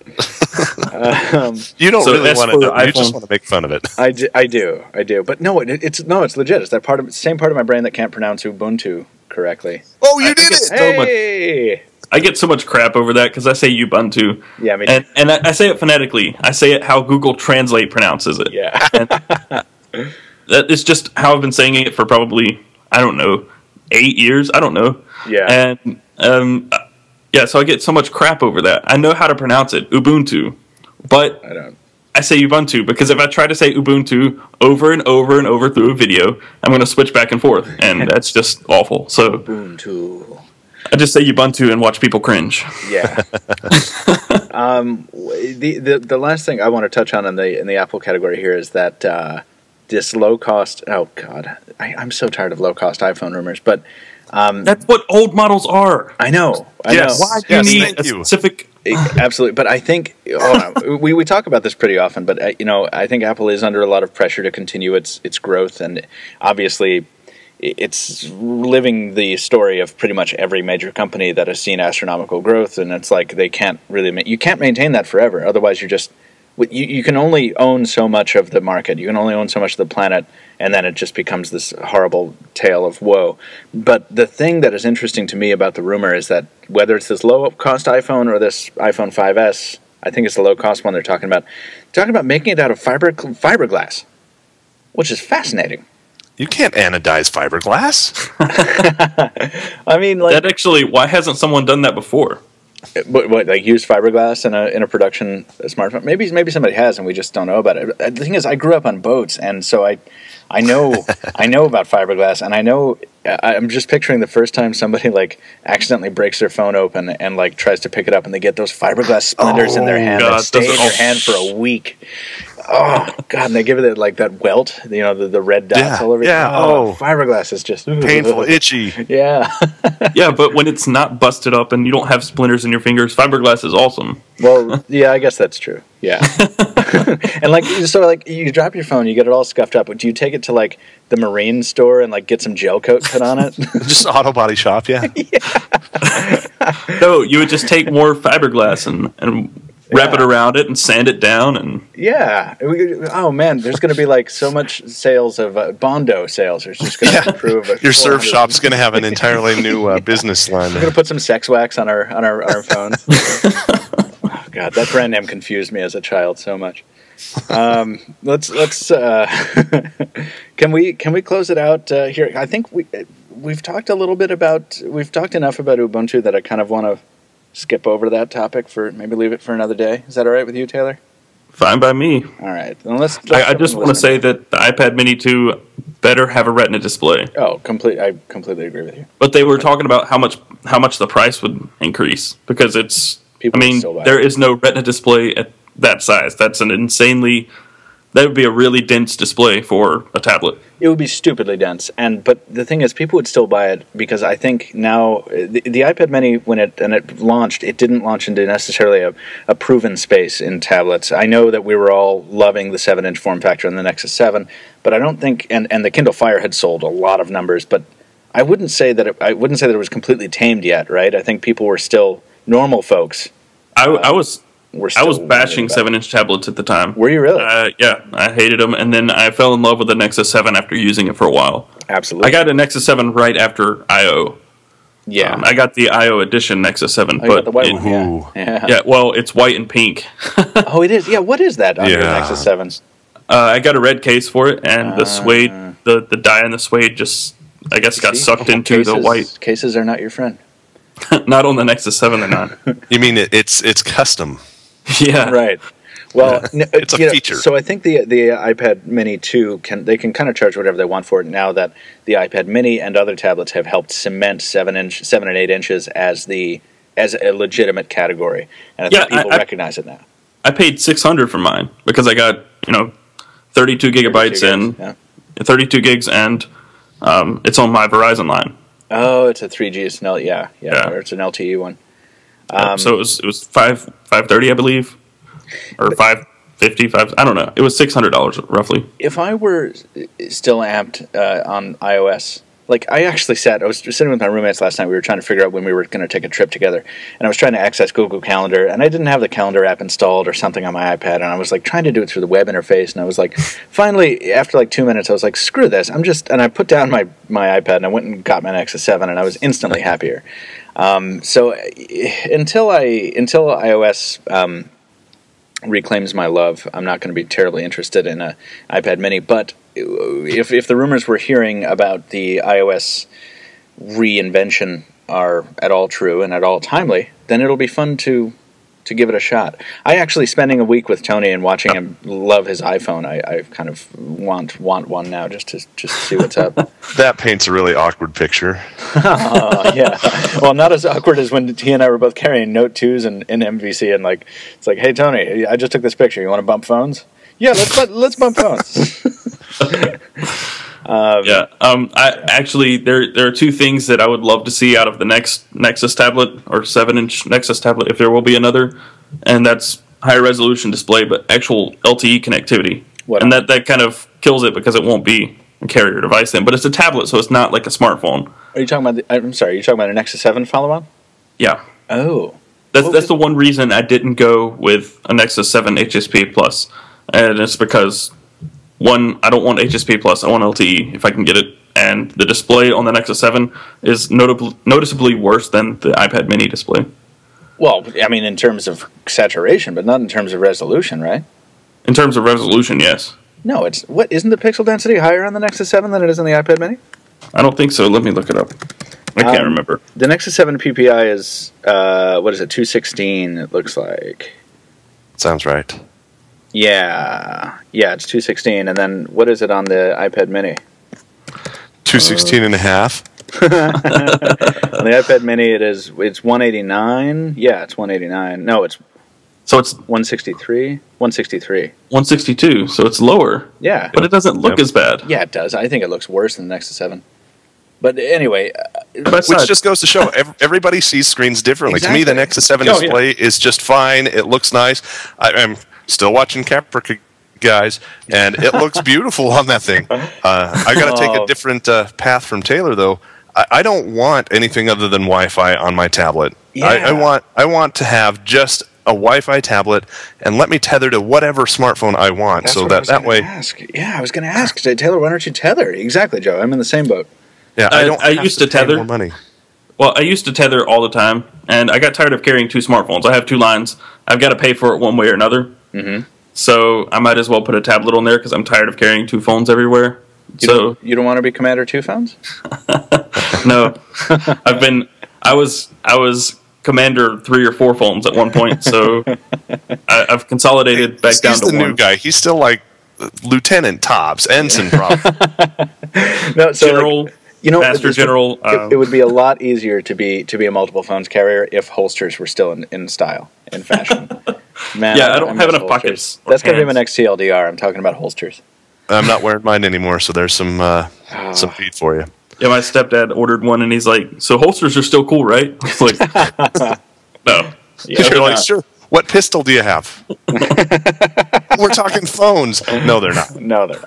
You don't really want to. You just want to make fun of it. I do. But no, it's legit. It's that same part of my brain that can't pronounce Ubuntu correctly. Oh, you did it! Hey! I get so much crap over that because I say Ubuntu. Yeah, me too. And I say it phonetically. I say it how Google Translate pronounces it. Yeah. And that is just how I've been saying it for probably, I don't know, 8 years. I don't know. Yeah. And so I get so much crap over that. I know how to pronounce it, Ubuntu, but I say Ubuntu because if I try to say Ubuntu over and over and over through a video, I'm going to switch back and forth, and that's just awful. So Ubuntu. I just say Ubuntu and watch people cringe. Yeah. The last thing I want to touch on in the Apple category here is that this low cost. Oh God, I'm so tired of low cost iPhone rumors. But that's what old models are. I know. Yes. Why do you need a specific? Absolutely, but I think we talk about this pretty often. But I think Apple is under a lot of pressure to continue its growth, and obviously, it's living the story of pretty much every major company that has seen astronomical growth, and it's like they can't really you can't maintain that forever. Otherwise, you can only own so much of the market. You can only own so much of the planet, and then it just becomes this horrible tale of woe. But the thing that is interesting to me about the rumor is that whether it's this low-cost iPhone or this iPhone 5S, I think it's the low-cost one they're talking about making it out of fiberglass, which is fascinating. You can't anodize fiberglass. I mean, like that actually. Why hasn't someone done that before? What, like use fiberglass in a production smartphone? Maybe somebody has, and we just don't know about it. The thing is, I grew up on boats, and so I know about fiberglass, and I'm just picturing the first time somebody like accidentally breaks their phone open and like tries to pick it up, and they get those fiberglass splinters in their hand that stay in your hand for a week. Oh God! And they give it like that welt, the red dots all over. Yeah. Fiberglass is just painful, itchy. Yeah. Yeah, but when it's not busted up and you don't have splinters in your fingers, fiberglass is awesome. Well, yeah, I guess that's true. Yeah. And like you drop your phone, you get it all scuffed up. Do you take it to like the marine store and like get some gel coat put on it? Just auto body shop, yeah. No, you would just take more fiberglass and wrap it around it and sand it down and oh man, there's going to be like so much sales of Bondo sales. There's just going to improve. Your surf shop's going to have an entirely new business line. We're going to put some sex wax on our phones. Oh God, that brand name confused me as a child so much. Let's can we close it out here? I think we've talked enough about Ubuntu that I kind of want to skip over that topic maybe leave it for another day. Is that all right with you, Taylor? Fine by me. All right. Then let's I just want to say that the iPad Mini 2 better have a Retina display. Oh, I completely agree with you. But they were talking about how much the price would increase because there is no Retina display at that size. That would be a really dense display for a tablet. It would be stupidly dense, but the thing is, people would still buy it because I think now the iPad Mini, when it launched, it didn't launch into necessarily a proven space in tablets. I know that we were all loving the 7-inch form factor in the Nexus 7, but I don't think, and the Kindle Fire had sold a lot of numbers, but I wouldn't say that it was completely tamed yet, right? I think people were still normal folks. I was bashing 7-inch tablets at the time. Were you really? Yeah, I hated them, and then I fell in love with the Nexus 7 after using it for a while. Absolutely. I got a Nexus 7 right after I/O. Yeah. I got the I/O edition Nexus 7. You got the white one. Yeah, well, it's white and pink. Oh, it is? Yeah, what is that on your Nexus 7? I got a red case for it, and the suede, the dye in the suede just, I guess, got sucked into the white. Cases are not your friend. Not on the Nexus 7, they're not. You mean it's custom? Yeah. Right. Well, it's a feature. So I think the iPad Mini 2 can kind of charge whatever they want for it now that the iPad Mini and other tablets have helped cement 7 and 8 inches as a legitimate category, and I think people recognize it now. I paid $600 for mine because I got 32 gigabytes and 32 gigs, and it's on my Verizon line. Oh, it's a 3G. It's or it's an LTE one. So it was $530, I believe, or $550. I don't know. It was $600 roughly. If I were still amped on iOS, Like, I actually I was sitting with my roommates last night. We were trying to figure out when we were going to take a trip together. And I was trying to access Google Calendar, and I didn't have the calendar app installed or something on my iPad. And I was, like, trying to do it through the web interface. And I was, like, finally, after, like, 2 minutes, I was like, screw this. And I put down my iPad, and I went and got my Nexus 7, and I was instantly happier. So until iOS reclaims my love, I'm not going to be terribly interested in an iPad mini. But if the rumors we're hearing about the iOS reinvention are at all true and at all timely, then it'll be fun to give it a shot. I actually, spending a week with Tony and watching him love his iPhone, I kind of want one now just to see what's up. That paints a really awkward picture. Yeah. Well, not as awkward as when he and I were both carrying Note 2s in MVC, and like it's like, hey Tony, I just took this picture. You want to bump phones? Yeah, let's bump phones. I actually there are two things that I would love to see out of the next Nexus tablet, or 7-inch Nexus tablet, if there will be another, and that's higher resolution display, but actual LTE connectivity. And that kind of kills it because it won't be a carrier device then, but it's a tablet, so it's not like a smartphone. Are you talking about? I'm sorry, are you talking about a Nexus 7 follow-on? Yeah. Oh. That's the one reason I didn't go with a Nexus 7 HSP Plus, and it's because, one, I don't want HSP Plus, I want LTE if I can get it, and the display on the Nexus 7 is noticeably worse than the iPad mini display. Well, I mean, in terms of saturation, but not in terms of resolution, right? In terms of resolution, yes. No, isn't the pixel density higher on the Nexus 7 than it is on the iPad mini? I don't think so. Let me look it up. I can't remember. The Nexus 7 PPI is, 216, it looks like. Sounds right. Yeah, it's 216, and then what is it on the iPad mini? 216 and a half. On the iPad mini, it's 189. Yeah, it's 189. No, it's 163. 163. 162. So it's lower. Yeah, but it doesn't look as bad. Yeah, it does. I think it looks worse than the Nexus 7. But anyway, which just goes to show everybody sees screens differently. Exactly. To me, the Nexus 7 display is just fine. It looks nice. I'm still watching Caprica, guys, and it looks beautiful on that thing. I got to take a different path from Taylor, though. I don't want anything other than Wi-Fi on my tablet. Yeah. I want to have just a Wi-Fi tablet and let me tether to whatever smartphone I want. That's so what that way. Yeah, I was going to ask Taylor, why don't you tether? Exactly, Joe. I'm in the same boat. Yeah, I used to tether. More money. Well, I used to tether all the time, and I got tired of carrying two smartphones. I have two lines. I've got to pay for it one way or another. Mm-hmm. So I might as well put a tablet on there because I'm tired of carrying two phones everywhere. You don't want to be Commander 2 phones? No, I was Commander 3 or 4 phones at one point. So I've consolidated back down to one. He's the new guy. He's still like Lieutenant tops, Ensign probably. No, so General. Master General. It would be a lot easier to be a multiple phones carrier if holsters were still in style, in fashion. Man, yeah, I don't have enough pockets. That's going to be my next TLDR. I'm talking about holsters. I'm not wearing mine anymore, so there's some feed for you. Yeah, my stepdad ordered one, and he's like, "So holsters are still cool, right?" I was like, "No." Yeah, you're like, "Sure. What pistol do you have?" We're talking phones. No, they're not. No, they're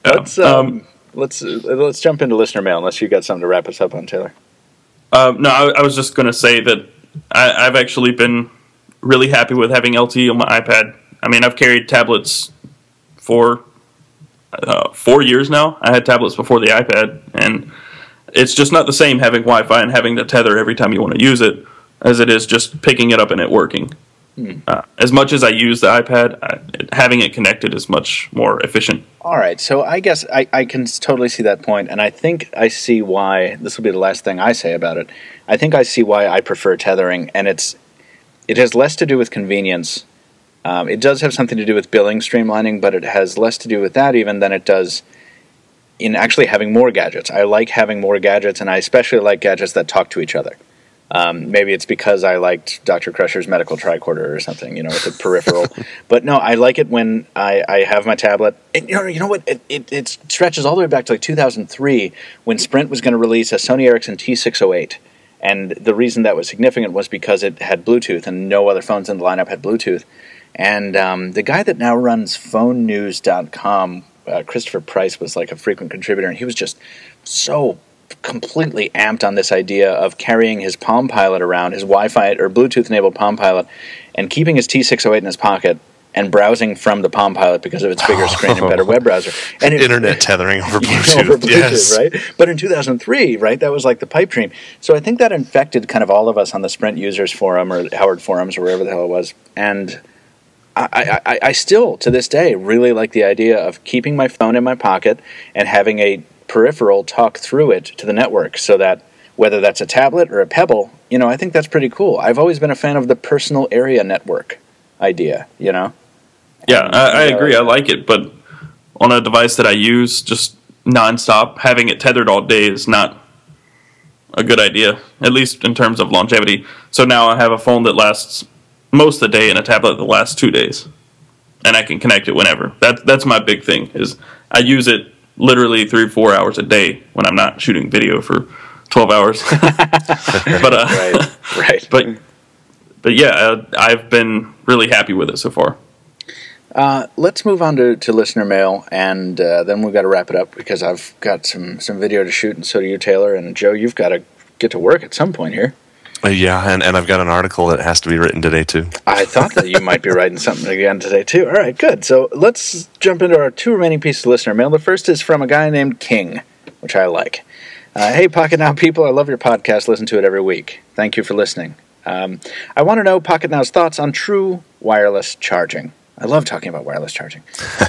not. Yeah. Let's jump into listener mail, unless you got something to wrap us up on, Taylor. No, I was just going to say that I've actually been really happy with having LTE on my iPad. I mean, I've carried tablets for 4 years now. I had tablets before the iPad, and it's just not the same having Wi-Fi and having to tether every time you want to use it as it is just picking it up and it working. As much as I use the iPad, having it connected is much more efficient. All right, so I guess I can totally see that point, and I think I see why. This will be the last thing I say about it. I think I see why I prefer tethering, and it has less to do with convenience. It does have something to do with billing streamlining, but it has less to do with that even than it does in actually having more gadgets. I like having more gadgets, and I especially like gadgets that talk to each other. Maybe it's because I liked Dr. Crusher's medical tricorder or something, with the peripheral. But no, I like it when I have my tablet. And, you know what? It stretches all the way back to like 2003 when Sprint was going to release a Sony Ericsson T608. And the reason that was significant was because it had Bluetooth, and no other phones in the lineup had Bluetooth. And the guy that now runs PhoneNews.com Christopher Price was like a frequent contributor, and he was just so completely amped on this idea of carrying his Palm Pilot around, his Wi-Fi or Bluetooth-enabled Palm Pilot, and keeping his T608 in his pocket and browsing from the Palm Pilot because of its bigger screen and better web browser. And internet tethering over Bluetooth. Over Bluetooth, yes. Right? But in 2003, right, that was like the pipe dream. So I think that infected kind of all of us on the Sprint users forum or Howard forums or wherever the hell it was. And I still, to this day, really like the idea of keeping my phone in my pocket and having a peripheral talk through it to the network, so that whether that's a tablet or a Pebble, I think that's pretty cool. I've always been a fan of the personal area network idea, Yeah, I agree. I like it, but on a device that I use just nonstop, having it tethered all day is not a good idea, at least in terms of longevity. So now I have a phone that lasts most of the day and a tablet that lasts 2 days, and I can connect it whenever. That's my big thing, is I use it literally 3 or 4 hours a day when I'm not shooting video for 12 hours. But right. But yeah, I've been really happy with it so far. Let's move on to listener mail, and then we've got to wrap it up because I've got some video to shoot, and so do you, Taylor. And Joe, you've got to get to work at some point here. Yeah, and I've got an article that has to be written today, too. I thought that you might be writing something again today, too. All right, good. So let's jump into our 2 remaining pieces of listener mail. The first is from a guy named King, which I like. Hey, Pocketnow people, I love your podcast. Listen to it every week. Thank you for listening. I want to know Pocketnow's thoughts on true wireless charging. I love talking about wireless charging.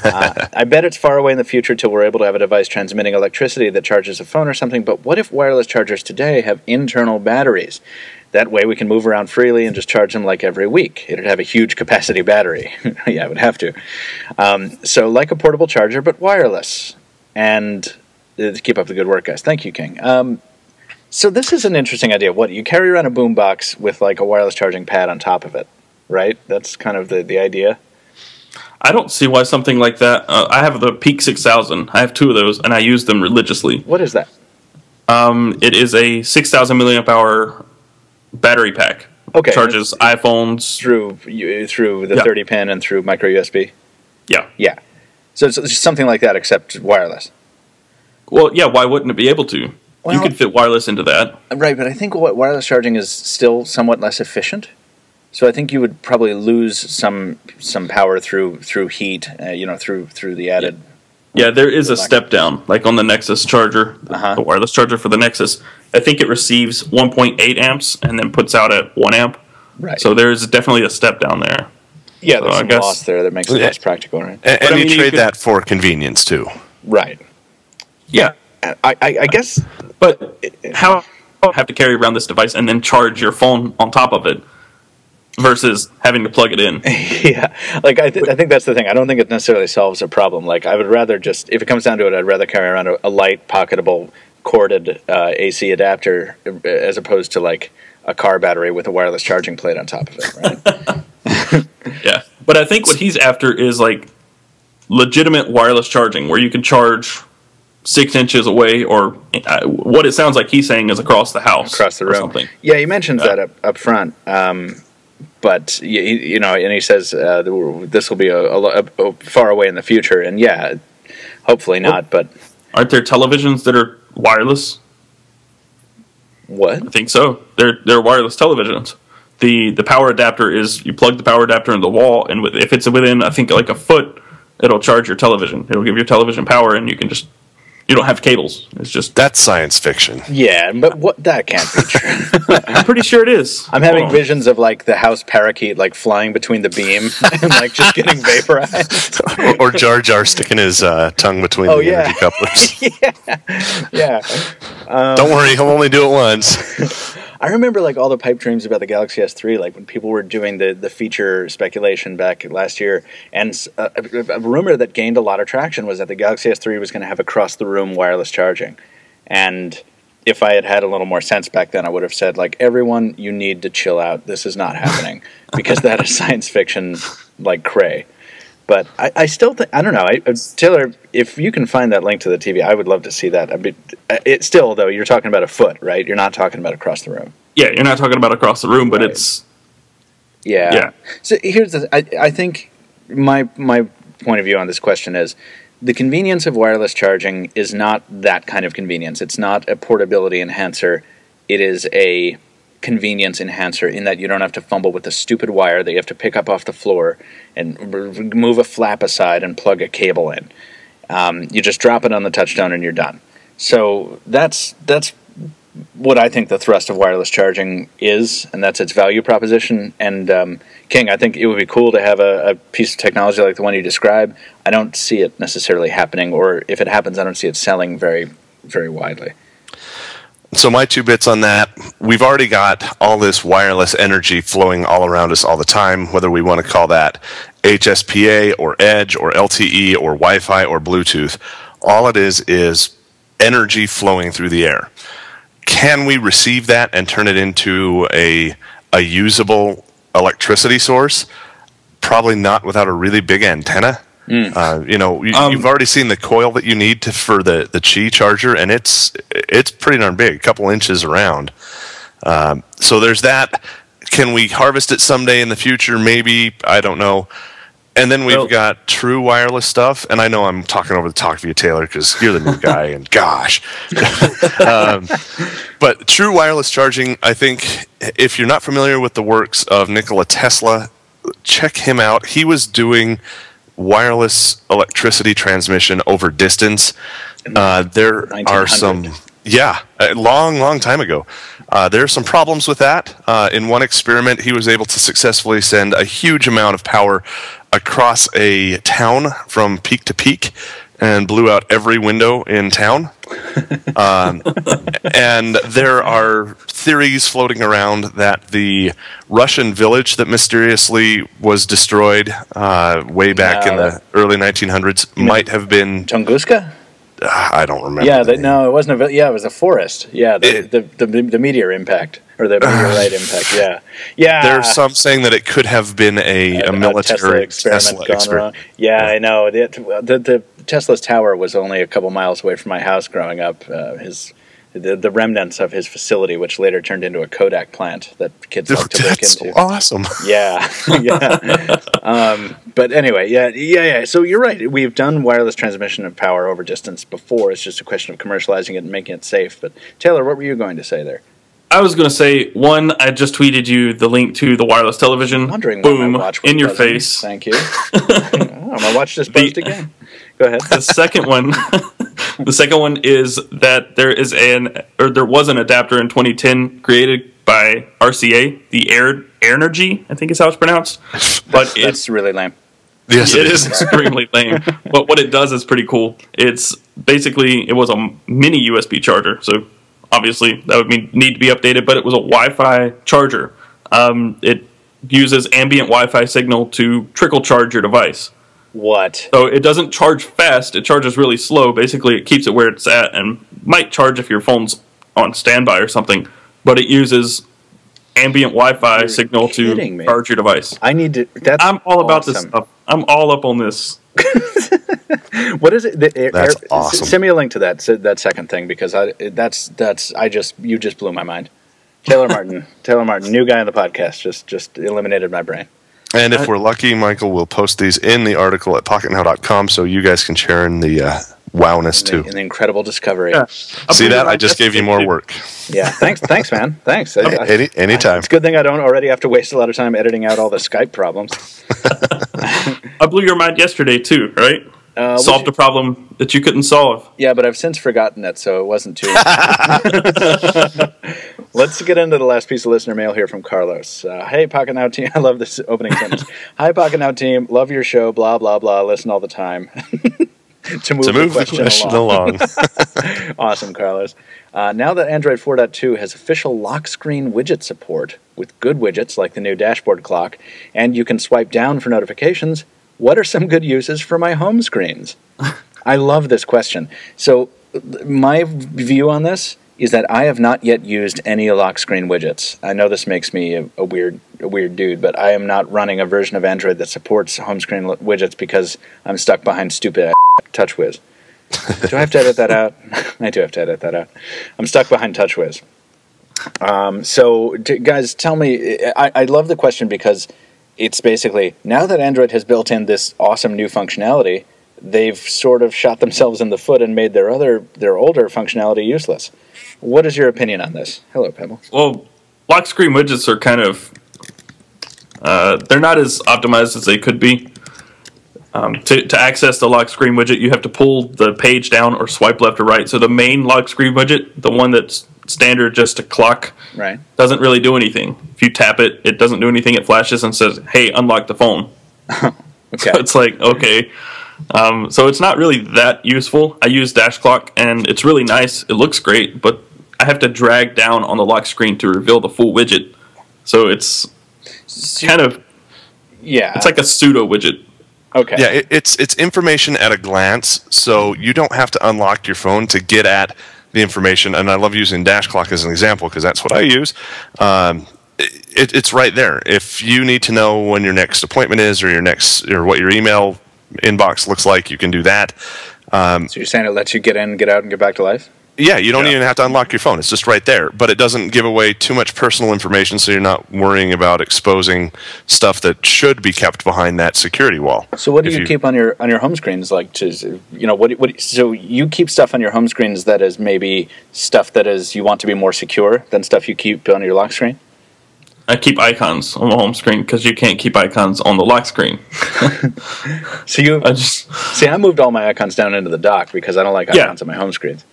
I bet it's far away in the future till we're able to have a device transmitting electricity that charges a phone or something, but what if wireless chargers today have internal batteries? That way we can move around freely and just charge them like every week. It'd have a huge capacity battery. Yeah, it would have to. So like a portable charger, but wireless. And keep up the good work, guys. Thank you, King. So this is an interesting idea. What, you carry around a boombox with like a wireless charging pad on top of it, right? That's kind of the idea. I don't see why something like that. I have the Peak 6000. I have 2 of those, and I use them religiously. What is that? It is a 6,000 milliamp hour battery pack. Okay. Charges iPhones through the 30 pin and through micro USB. Yeah. Yeah. So it's just something like that, except wireless. Well, yeah. Why wouldn't it be able to? Well, you could fit wireless into that. Right, but I think wireless charging is still somewhat less efficient. So I think you would probably lose some power through heat, through the added. Yeah, there is a step down, like on the Nexus charger, the wireless charger for the Nexus. I think it receives 1.8 amps and then puts out at 1 amp. Right. So there's definitely a step down there. Yeah, there's some loss there that makes it less practical, right? And you trade that for convenience too. Right. Yeah. I guess. But how have to carry around this device and then charge your phone on top of it versus having to plug it in? Yeah, like I think that's the thing. I don't think it necessarily solves a problem. Like I would rather just, if it comes down to it, I'd rather carry around a light, pocketable, corded AC adapter as opposed to like a car battery with a wireless charging plate on top of it, right? Yeah, but I think what he's after is like legitimate wireless charging where you can charge 6 inches away, or what it sounds like he's saying is across the house, across the room. Something. Yeah, he mentions that up front. But and he says this will be a far away in the future, and yeah, hopefully not. But aren't there televisions that are wireless? What? I think so. They're wireless televisions. The power adapter is, you plug the power adapter in the wall, and if it's within, I think, like a foot, it'll charge your television. It'll give your television power, and you don't have cables. It's just... That's science fiction. Yeah, but that can't be true. I'm pretty sure it is. I'm having visions of like the house parakeet like flying between the beam and like just getting vaporized. or Jar Jar sticking his tongue between the energy couplers. Yeah. Don't worry, he'll only do it once. I remember like all the pipe dreams about the Galaxy S3, like when people were doing the feature speculation back last year, and a rumor that gained a lot of traction was that the Galaxy S3 was going to have across-the-room wireless charging. And if I had had a little more sense back then, I would have said, like, everyone, you need to chill out. This is not happening. Because that is science fiction, like, cray. But I still think, I don't know, Taylor, if you can find that link to the TV, I would love to see that. I mean, it's still, though, you're talking about a foot, right? You're not talking about across the room. Yeah, you're not talking about across the room, but it's... Yeah. So here's the, I think my point of view on this question is the convenience of wireless charging is not that kind of convenience. It's not a portability enhancer. It is a convenience enhancer in that you don't have to fumble with the stupid wire that you have to pick up off the floor and move a flap aside and plug a cable in. You just drop it on the touchstone and you're done. So that's what I think the thrust of wireless charging is, and that's its value proposition. And King, I think it would be cool to have a piece of technology like the one you describe. I don't see it necessarily happening, or if it happens, I don't see it selling very, very widely. So my 2 bits on that, we've already got all this wireless energy flowing all around us all the time, whether we want to call that HSPA or Edge or LTE or Wi-Fi or Bluetooth. All it is energy flowing through the air. Can we receive that and turn it into a usable electricity source? Probably not without a really big antenna. You've already seen the coil that you need for the Qi charger, and it's pretty darn big, a couple inches around. So there's that. Can we harvest it someday in the future? Maybe. I don't know. And then we've got true wireless stuff, and I know I'm talking over the talk of you, Taylor, because you're the new guy, and gosh. But true wireless charging, I think, if you're not familiar with the works of Nikola Tesla, check him out. He was doing wireless electricity transmission over distance. There are some... Yeah, a long time ago. There are some problems with that. In one experiment, he was able to successfully send a huge amount of power across a town from peak to peak and blew out every window in town. And there are theories floating around that the Russian village that mysteriously was destroyed way back in the early 1900s might have been... Tunguska? I don't remember. Yeah, no, it wasn't a. Yeah, it was a forest. Yeah, the meteor impact or the meteorite impact. Yeah. There's some saying that it could have been a military Tesla experiment. Yeah, I know. The Tesla's tower was only a couple miles away from my house growing up. The remnants of his facility, which later turned into a Kodak plant that kids like to break into. That's awesome. Yeah. But anyway, yeah. So you're right. We've done wireless transmission of power over distance before. It's just a question of commercializing it and making it safe. But Taylor, what were you going to say there? I was going to say, one, I just tweeted you the link to the wireless television. I'm wondering boom, my watch in your buzzing. Thanks. Thank you. My watch just buzzed again. Go ahead. The second one is that there was an adapter in 2010 created by RCA, the Airnergy, I think is how it's pronounced. But that's really lame. Yes, it is extremely lame. But what it does is pretty cool. It's basically, it was a mini USB charger, so obviously that would need to be updated, but it was a Wi-Fi charger. It uses ambient Wi-Fi signal to trickle charge your device. What? So it doesn't charge fast, it charges really slow. Basically, it keeps it where it's at and might charge if your phone's on standby or something, but it uses ambient Wi-Fi signal to charge your device. I'm all about this stuff. I'm all up on this. What is it? That's awesome. Send me a link to that second thing, because you just blew my mind. Taylor Martin, new guy on the podcast, just eliminated my brain. And if we're lucky, Michael will post these in the article at pocketnow.com so you guys can share in the wowness too. An incredible discovery. Yeah. See that? I just gave you more work. Yeah, thanks, man. Thanks. Anytime. It's a good thing I don't already have to waste a lot of time editing out all the Skype problems. I blew your mind yesterday too, right? Solved a problem that you couldn't solve. Yeah, but I've since forgotten it, so it wasn't too... Let's get into the last piece of listener mail here from Carlos. Hey, Pocketnow team. I love this opening sentence. Hi, Pocketnow team. Love your show. Blah, blah, blah. Listen all the time. to move the question along. Awesome, Carlos. Now that Android 4.2 has official lock screen widget support with good widgets like the new dashboard clock, and you can swipe down for notifications, what are some good uses for my home screens? I love this question. So my view on this is that I have not yet used any lock screen widgets. I know this makes me a weird dude, but I am not running a version of Android that supports home screen widgets because I'm stuck behind stupid TouchWiz. Do I have to edit that out? I do have to edit that out. I'm stuck behind TouchWiz. So, guys, tell me, I love the question because it's basically, now that Android has built in this awesome new functionality, they've sort of shot themselves in the foot and made their older functionality useless. What is your opinion on this? Hello, Pebble. Well, lock screen widgets are kind of they're not as optimized as they could be. To access the lock screen widget, you have to pull the page down or swipe left or right. So the main lock screen widget, the one that's standard just a clock, right, doesn't really do anything. If you tap it, it doesn't do anything. It flashes and says, "Hey, unlock the phone." Okay. So it's like, okay. So it's not really that useful. I use Dash Clock, and it's really nice. It looks great, but I have to drag down on the lock screen to reveal the full widget. So it's kind of, it's like a pseudo widget. Okay. Yeah, it's information at a glance, so you don't have to unlock your phone to get at the information. And I love using Dash Clock as an example because that's what I use. It's right there. If you need to know when your next appointment is, or what your email inbox looks like, you can do that. So you're saying it lets you get in, get out, and get back to life? Yeah, you don't even have to unlock your phone. It's just right there. But it doesn't give away too much personal information, so you're not worrying about exposing stuff that should be kept behind that security wall. So what do you keep on your home screens? Like, so you keep stuff on your home screens that is maybe stuff that is you want to be more secure than stuff you keep on your lock screen? I keep icons on the home screen because you can't keep icons on the lock screen. So I moved all my icons down into the dock because I don't like icons on my home screens.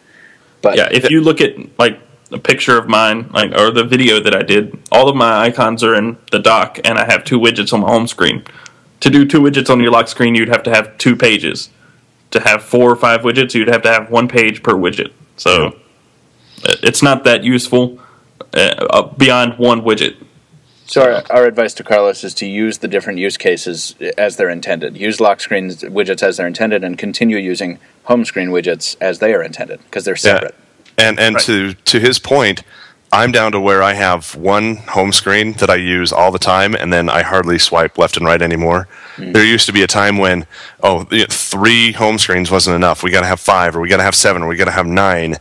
But yeah, if you look at like a picture of mine, or the video that I did, all of my icons are in the dock, and I have 2 widgets on my home screen. To do 2 widgets on your lock screen, you'd have to have 2 pages. To have 4 or 5 widgets, you'd have to have 1 page per widget. So it's not that useful beyond 1 widget. So our advice to Carlos is to use the different use cases as they're intended. Use lock screen widgets as they're intended, and continue using home screen widgets as they are intended, because they're separate. Yeah. And right. to his point, I'm down to where I have 1 home screen that I use all the time, and then I hardly swipe left and right anymore. There used to be a time when 3 home screens wasn't enough. We got to have 5, or we got to have 7, or we got to have 9,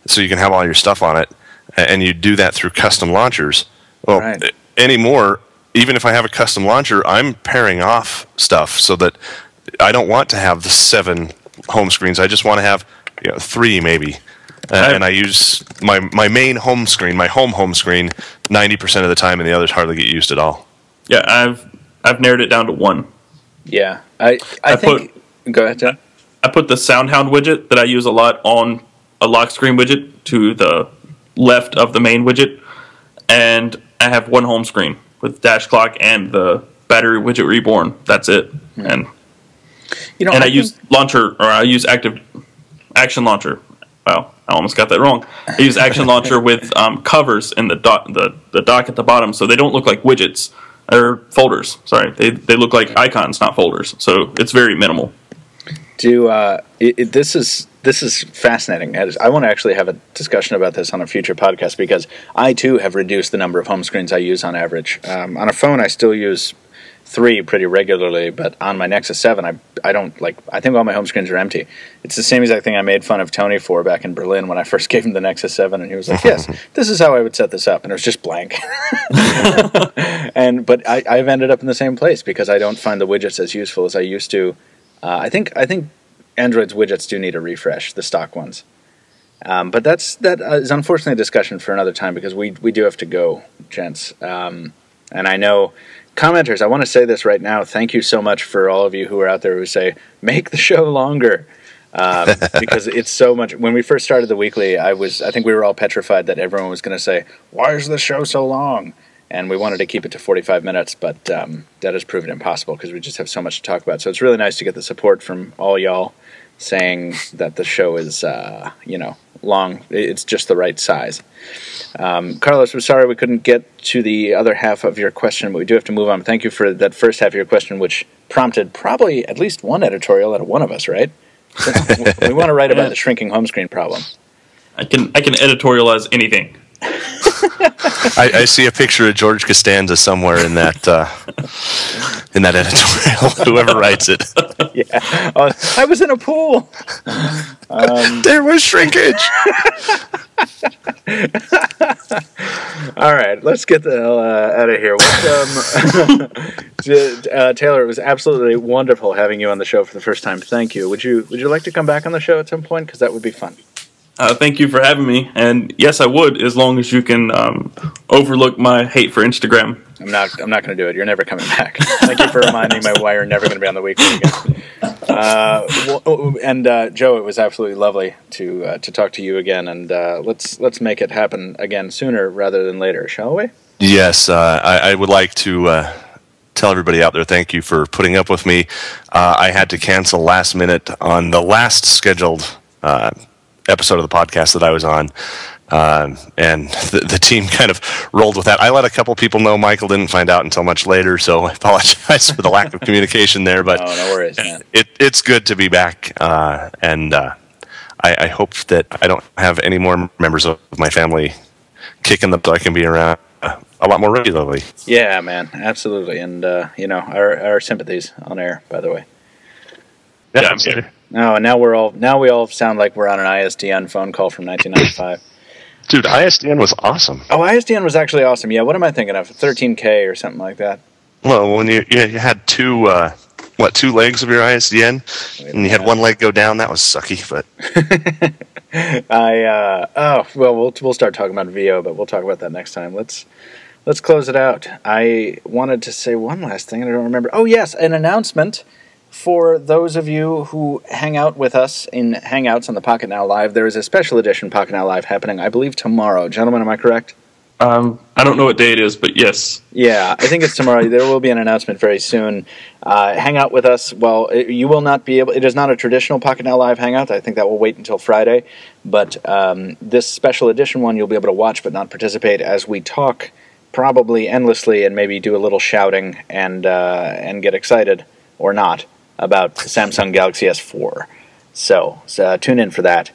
so you can have all your stuff on it. And you do that through custom launchers. Well, right. Anymore, even if I have a custom launcher, I'm pairing off stuff so that I don't want to have the 7 home screens. I just want to have 3 maybe. And I use my main home screen, my home screen, 90% of the time, and the others hardly get used at all. Yeah, I've narrowed it down to 1. Yeah, I think. Go ahead, John. I put the SoundHound widget that I use a lot on a lock screen widget to the left of the main widget, and I have 1 home screen with Dash Clock and the battery widget reborn. That's it. And I use launcher, or I use Action Launcher. Wow, I almost got that wrong. I use Action Launcher with covers in the dock at the bottom, so they don't look like widgets or folders. Sorry, they look like icons, not folders. So it's very minimal. This is fascinating. I want to actually have a discussion about this on a future podcast, because I too have reduced the number of home screens I use on average. On a phone, I still use 3 pretty regularly, but on my Nexus 7, I don't I think all my home screens are empty. It's the same exact thing I made fun of Tony for back in Berlin when I first gave him the Nexus 7, and he was like, "Yes, this is how I would set this up," and it was just blank. But I've ended up in the same place because I don't find the widgets as useful as I used to. I think Android's widgets do need a refresh, the stock ones. But that is unfortunately a discussion for another time, because we do have to go, gents. And I know, commenters, I want to say this right now. Thank you so much for all of you who are out there who say, make the show longer. Because it's so much. When we first started the weekly, I think we were all petrified that everyone was going to say, why is the show so long? And we wanted to keep it to 45 minutes, but that has proven impossible because we just have so much to talk about. So it's really nice to get the support from all y'all saying that the show is, long. It's just the right size. Carlos, we're sorry we couldn't get to the other half of your question, but we do have to move on. Thank you for that first half of your question, which prompted probably at least one editorial out of one of us, right? We want to write about the shrinking home screen problem. I can editorialize anything. I see a picture of George Costanza somewhere in that editorial. Whoever writes it. Yeah, I was in a pool. There was shrinkage. All right, let's get the hell out of here. Taylor, it was absolutely wonderful having you on the show for the first time. Thank you. Would you like to come back on the show at some point? Because that would be fun. Thank you for having me. And yes, I would, as long as you can overlook my hate for Instagram. I'm not going to do it. You're never coming back. Thank you for reminding me why you're never going to be on the Weekly again. Joe, it was absolutely lovely to talk to you again, and let's make it happen again sooner rather than later, shall we? Yes, I would like to tell everybody out there thank you for putting up with me. I had to cancel last minute on the last scheduled episode of the podcast that I was on. And the team kind of rolled with that. I let a couple people know. Michael didn't find out until much later, so I apologize for the lack of communication there. But no worries, man. It's good to be back, and I hope that I don't have any more members of my family kicking the so I can be around a lot more regularly. Yeah, man, absolutely. And our sympathies on air, by the way. Yeah, I'm here. Oh, and now we all sound like we're on an ISDN phone call from 1995. Dude, ISDN was awesome. Oh, ISDN was actually awesome. Yeah, what am I thinking of? 13K or something like that. Well, when you had two legs of your ISDN, and you had one leg go down, that was sucky. But we'll start talking about VO, but we'll talk about that next time. Let's close it out. I wanted to say one last thing, and I don't remember. Oh, yes, an announcement. For those of you who hang out with us in Hangouts on the Pocketnow Live, there is a special edition Pocketnow Live happening, I believe, tomorrow. Gentlemen, am I correct? I don't know what day it is, but yes. Yeah, I think it's tomorrow. There will be an announcement very soon. Hang out with us. Well, you will not be able... It is not a traditional Pocketnow Live Hangout. I think that will wait until Friday. But this special edition one you'll be able to watch but not participate as we talk probably endlessly and maybe do a little shouting and get excited, or not, about the Samsung Galaxy S4. So tune in for that.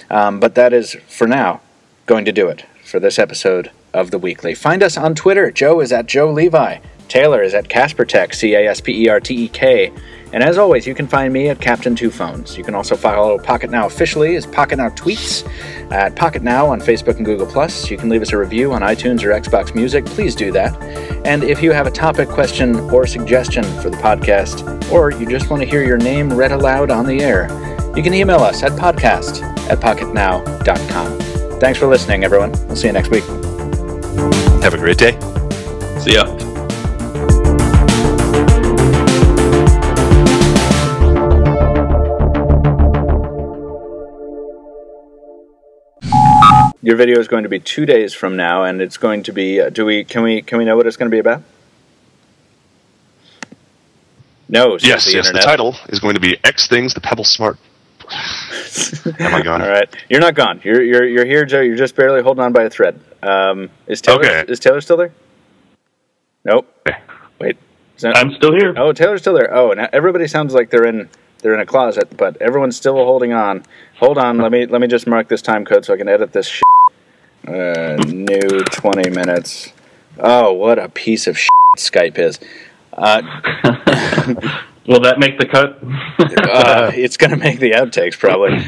But that is, for now, going to do it for this episode of The Weekly. Find us on Twitter. Joe is at Joe Levi. Taylor is at CasperTech, CasperTek. And as always, you can find me at Captain Two Phones. You can also follow Pocketnow officially as Pocketnow Tweets at Pocketnow on Facebook and Google+. You can leave us a review on iTunes or Xbox Music. Please do that. And if you have a topic, question, or suggestion for the podcast, or you just want to hear your name read aloud on the air, you can email us at podcast@pocketnow.com. Thanks for listening, everyone. We'll see you next week. Have a great day. See ya. Your video is going to be 2 days from now, and it's going to be. Can we know what it's going to be about? No. Yes. The title is going to be X Things the Pebble Smart. Am I gone? All right, you're not gone. You're here, Joe. You're just barely holding on by a thread. Is Taylor still there? Nope. Okay. Wait. I'm still here. Oh, Taylor's still there. Oh, now everybody sounds like they're in a closet, but everyone's still holding on. Hold on. Let me just mark this time code so I can edit this shit. New 20 minutes. Oh, what a piece of shit Skype is. Will that make the cut? It's going to make the outtakes, probably.